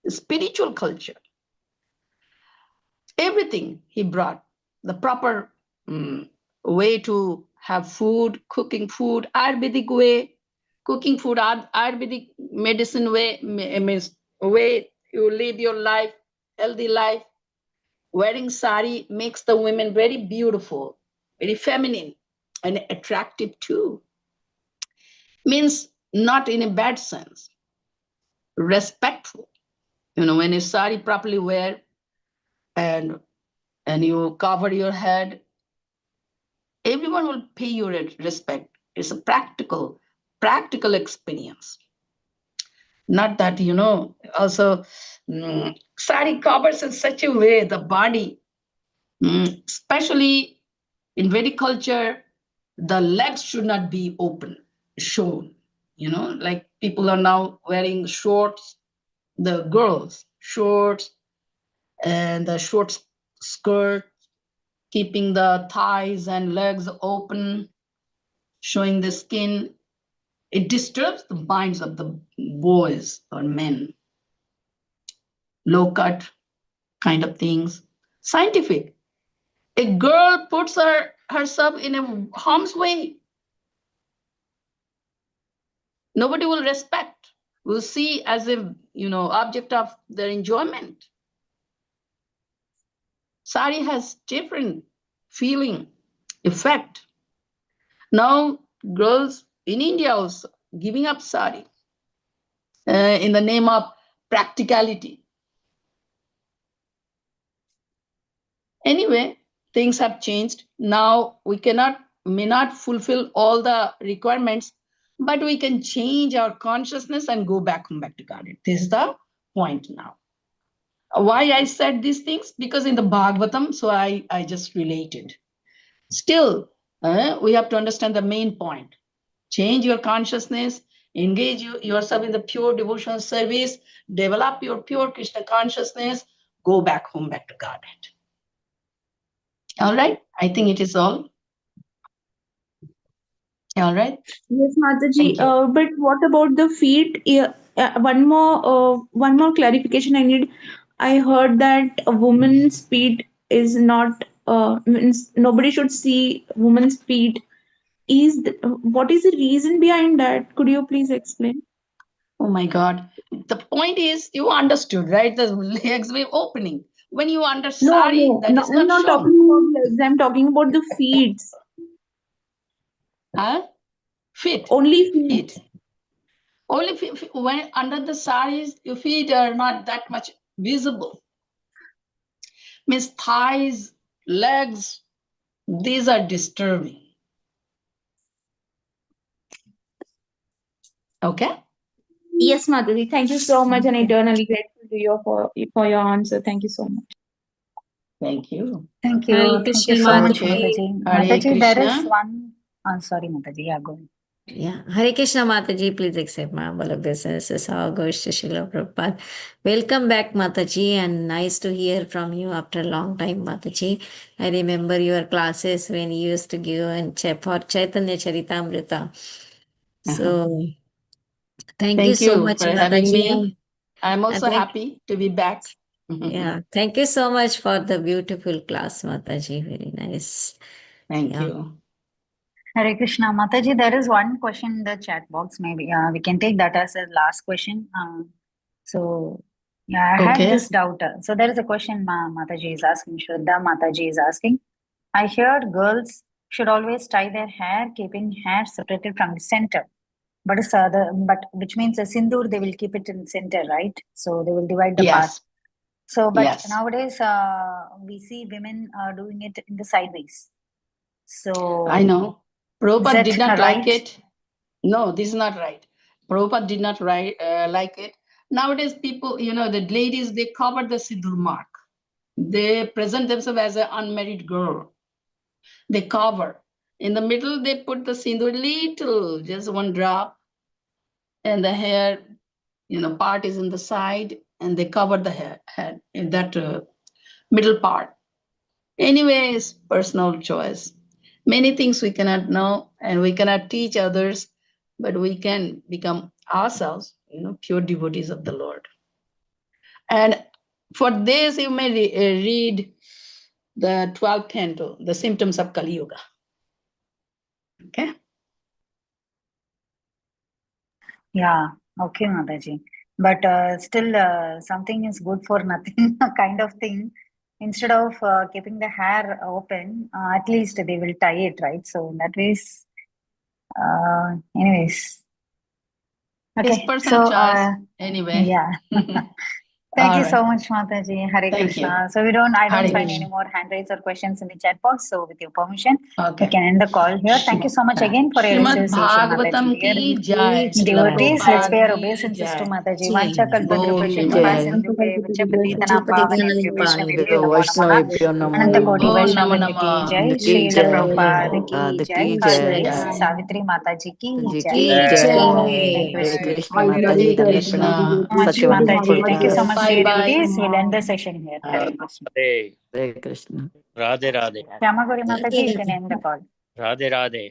spiritual culture. Everything he brought, the proper way to have food, cooking food, Ayurvedic way, cooking food, Ayurvedic medicine way, means way you live your life, healthy life. Wearing sari makes the women very beautiful, very feminine, and attractive too. Means not in a bad sense, respectful. When you sari properly wear and you cover your head, everyone will pay you respect. It's a practical experience. Not that, also sari covers in such a way the body, especially in Vedic culture, the legs should not be open, shown. Like people are now wearing shorts, the girls, shorts and the short skirt, keeping the thighs and legs open, showing the skin. It disturbs the minds of the boys or men. Low cut kind of things. Scientific. A girl puts herself in a harm's way. Nobody will respect, will see as a object of their enjoyment. Sari has different feeling, effect. Now girls in India also giving up sari in the name of practicality. Anyway, things have changed. Now we may not fulfill all the requirements, but we can change our consciousness and go back home, back to God. This is the point now. Why I said these things? Because in the Bhagavatam, so I just related. Still, we have to understand the main point. Change your consciousness, engage yourself in the pure devotional service, develop your pure Krishna consciousness, go back home, back to Godhead. All right, I think it is all. All right. Yes, Mataji. Thank you. But what about the feet? Yeah, one more clarification I need. I heard that a woman's feet is not means nobody should see woman's feet. What is the reason behind that? Could you please explain? Oh my God. The point is, you understood, right? The legs were opening. When you under No, sari, no, that no. is I'm not not shown. talking about legs. I'm talking about the feet. Huh? Feet. Only feet. Feet. Only when under the saris, your feet are not that much visible. Means thighs, legs, these are disturbing. Okay? Yes, Madhuri. Thank you so much, and eternally grateful to you for your answer. Thank you so much. Thank you. Thank Hare you. Thank Krishna, you so much, Okay. Mataji. Hare Mataji, there is Krishna. one. Sorry, Mataji. Yeah, go ahead. Yeah, Hare Krishna Mataji, please accept my humble obeisances. All goes to Srila Prabhupada. Welcome back, Mataji, and nice to hear from you after a long time, Mataji. I remember your classes when you used to give and for Chaitanya Charitamrita. So, thank you Thank so you much, for having Mataji. me. I'm And also happy to be back. yeah, thank you so much for the beautiful class, Mataji. Very nice. Thank Yeah. you. Hare Krishna. Mataji, there is one question in the chat box. Maybe we can take that as a last question. So, yeah, I had this doubt. So, there is a question Mataji is asking, Shraddha Mataji is asking. I heard girls should always tie their hair, keeping hair separated from the center. But which means the sindoor, they will keep it in center, right? So, they will divide the part. Yes. So, but Yes. nowadays we see women doing it in the sideways. So I know. Prabhupada that did not right? like it. No, this is not right. Prabhupada did not like it. Nowadays, people, the ladies, they cover the sindoor mark. They present themselves as an unmarried girl. They cover. In the middle, they put the sindoor little, just one drop. And the hair, part is in the side, and they cover the head in that middle part. Anyways, personal choice. Many things we cannot know and we cannot teach others, but we can become ourselves, pure devotees of the Lord. And for this, you may read the 12th canto, The Symptoms of Kali Yuga. Okay? Yeah, okay, Mataji. But still, something is good for nothing kind of thing. Instead of keeping the hair open, at least they will tie it, right? So in that ways, anyways. It's Okay, personal so choice. Anyway. yeah. Thank All you right. so much, Mataji. Hare Thank Krishna. you. So I don't Hare find Krishna. any more hand raise or questions in the chat box. So with your permission, Okay. we can end the call here. Thank you so much again for your Srimad association, Bhagavatam Mataji. Dear ki jai. Srila devotees, let's pay our Prabhupada ki obeisances to jai. Mataji. Jai. Vancha kalpadrupesha Om kripa Jai. sindhubhe vacha patitanam pavanebhyo vaishnavebhyo namo Vaishnavibhyo namaha. namo Ananta koti Om Namo Vaishnavrind ki Namah. jai. ki Srila jai. Prabhupada ki Prabhupada jai. ki Kali jai. Yuga Jai. Savitri Mataji ki Ji jai. ki Hare jai. Jai. Hare Krishna. Krishna Hare Mataji, Krishna. Dandavat Pranam. Much Such a wonderful Mataji. Thank you so class. much, dear Bye-bye. devotees. We'll end the session here. Hare Krishna. Radhe Hare Krishna. Radhe Radhe Shyama Gauri Mataji, you can end the call. Radhe Radhe